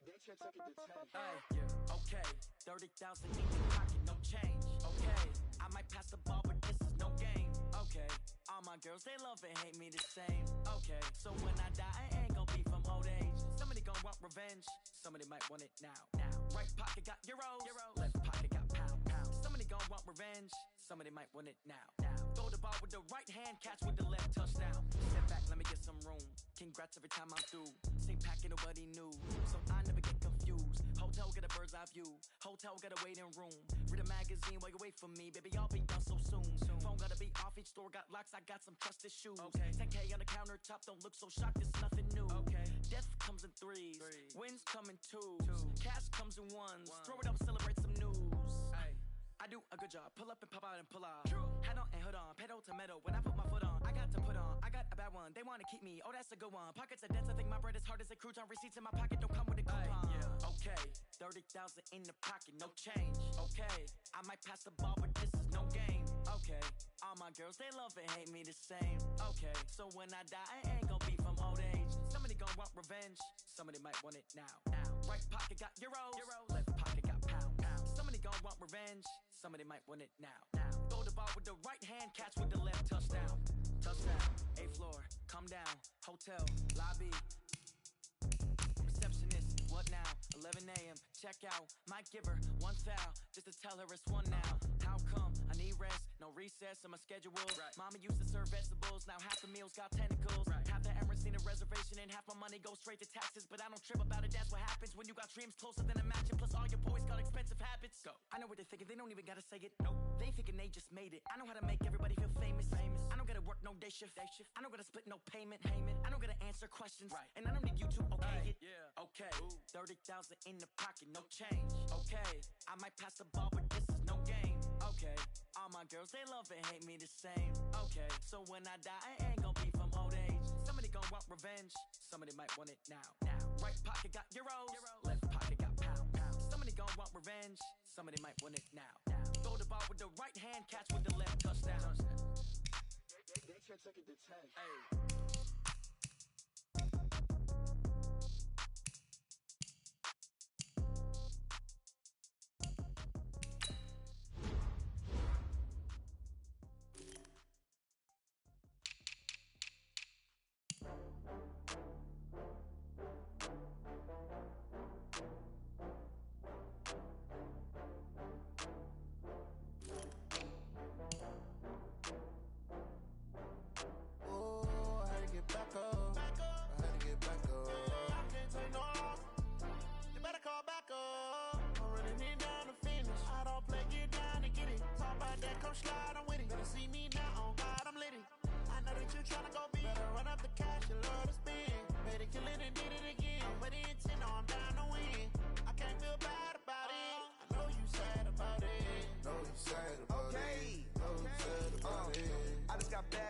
Hey, okay, 30,000 in your pocket, no change. Okay, I might pass the ball, but this is no game. Okay, all my girls, they love and hate me the same. Okay, so when I die, I ain't gon' be from old age. Somebody gon' want revenge, somebody might want it now. Right pocket got euros, left pocket got pound. Somebody gon' want revenge, somebody might want it now. Throw the ball with the right hand, catch with the left, touchdown. Step back, let me get some room. Congrats every time I'm through. Same packet, nobody knew, so I never get confused. Hotel get a bird's eye view. Hotel get a waiting room. Read a magazine while you wait for me, baby. I'll be done so soon. Phone gotta be off. Each store got locks. I got some trusted shoes. Okay. 10K on the countertop. Don't look so shocked. It's nothing new. Okay. Death comes in threes. Wins come in twos. Cash comes in ones. Throw it up, celebrate some news. Hey. I do a good job. Pull up and pop out and pull out. Head on and hood on. Pedal to metal. When I put my foot on, I got to put on. I got a bad one. They want to keep me. Oh, that's a good one. Pockets are dense. I think my bread is hard as a crouton. Receipts in my pocket don't come with a coupon. Okay, 30,000 in the pocket, no change. Okay, I might pass the ball, but this is no game. Okay, all my girls, they love and hate me the same. Okay, so when I die, I ain't gon' be from old age. Somebody gon' want revenge. Somebody might want it now. Right pocket got euros. Left pocket got pound. Somebody gon' want revenge. Somebody might want it now. Throw the ball with the right hand, catch with the left, touchdown. Touchdown, 8th floor, come down, hotel, lobby. Receptionist, what now? 11 a.m., check out. Might give her one foul, just to tell her it's one now. How come? I need rest, no recess in my schedule. Mama used to serve vegetables, now half the meals got tentacles. Half the Emirates need a reservation and half my money goes straight to taxes. But I don't trip about it, that's what happens when you got dreams closer than a mansion. Plus all your boys got expensive habits. Go. I know what they're thinking, they don't even gotta say it. Nope. They thinking they just made it. I know how to make everybody feel famous. I don't gotta work no day shift. I don't gotta split no payment. I don't gotta answer questions. And I don't need you to okay it. Okay, 30,000 in the pocket, no change. Okay, I might pass the ball, but this is no game. Okay, all my girls, they love and hate me the same. Okay, so when I die, I ain't gon' be from old age. Somebody gon' want revenge, somebody might want it now. Right pocket got euros, left pocket got pound. Somebody gon' want revenge, somebody might want it now. Throw the ball with the right hand, catch with the left, touchdown. They took it to 10. Hey.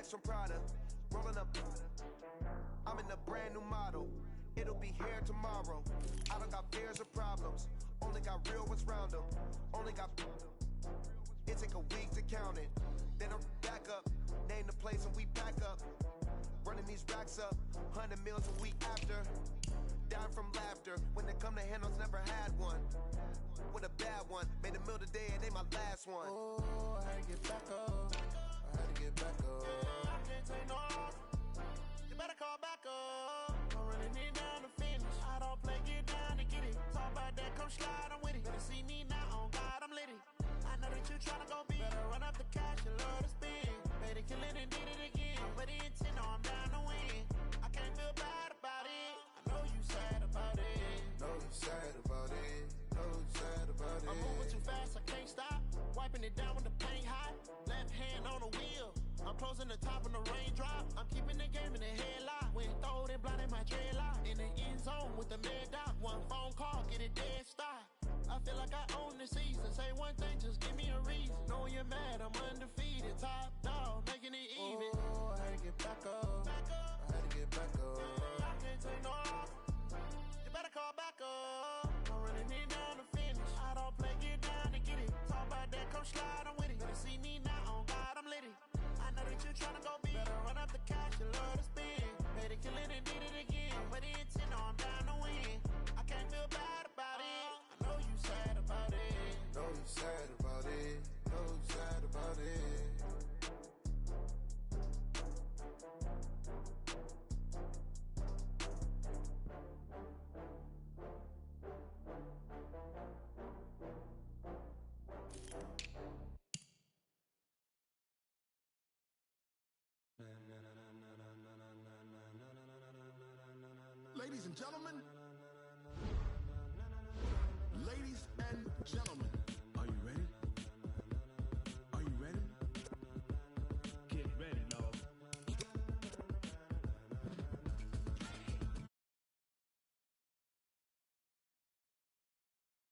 From Prada, rolling up. I'm in a brand new model. It'll be here tomorrow. I don't got fears or problems. Only got real ones round them. Only got. It take a week to count it. Then I'm back up. Name the place and we back up. Running these racks up. 100 meals a week after. Dying from laughter. When it come to handles, never had one. With a bad one. Made a meal today and they my last one. Oh, I had to get back up. I had to get back up. I can't take no loss. You better call back up. I'm running it down to finish. I don't play, get down to get it. Talk about that, come slide, I'm with it. Better see me now, on God, I'm litty. I know that you tryna go big. Better run up the cash, you love to spend. Better kill it and did it again. I'm with the intent, no, I'm down to win. I can't feel bad about it. I know you sad about it. Know you sad about it. Know you sad about it. I'm moving too fast, I can't stop. Wiping it down with the paint hot. Left hand on the wheel. I'm closing the top on the raindrop. I'm keeping the game in the headlock. When throwed and blinded my dreadlock. In the end zone with the mad dot. One phone call, get it dead stop. I feel like I own the season. Say one thing, just give me a reason. No Ladies and gentlemen,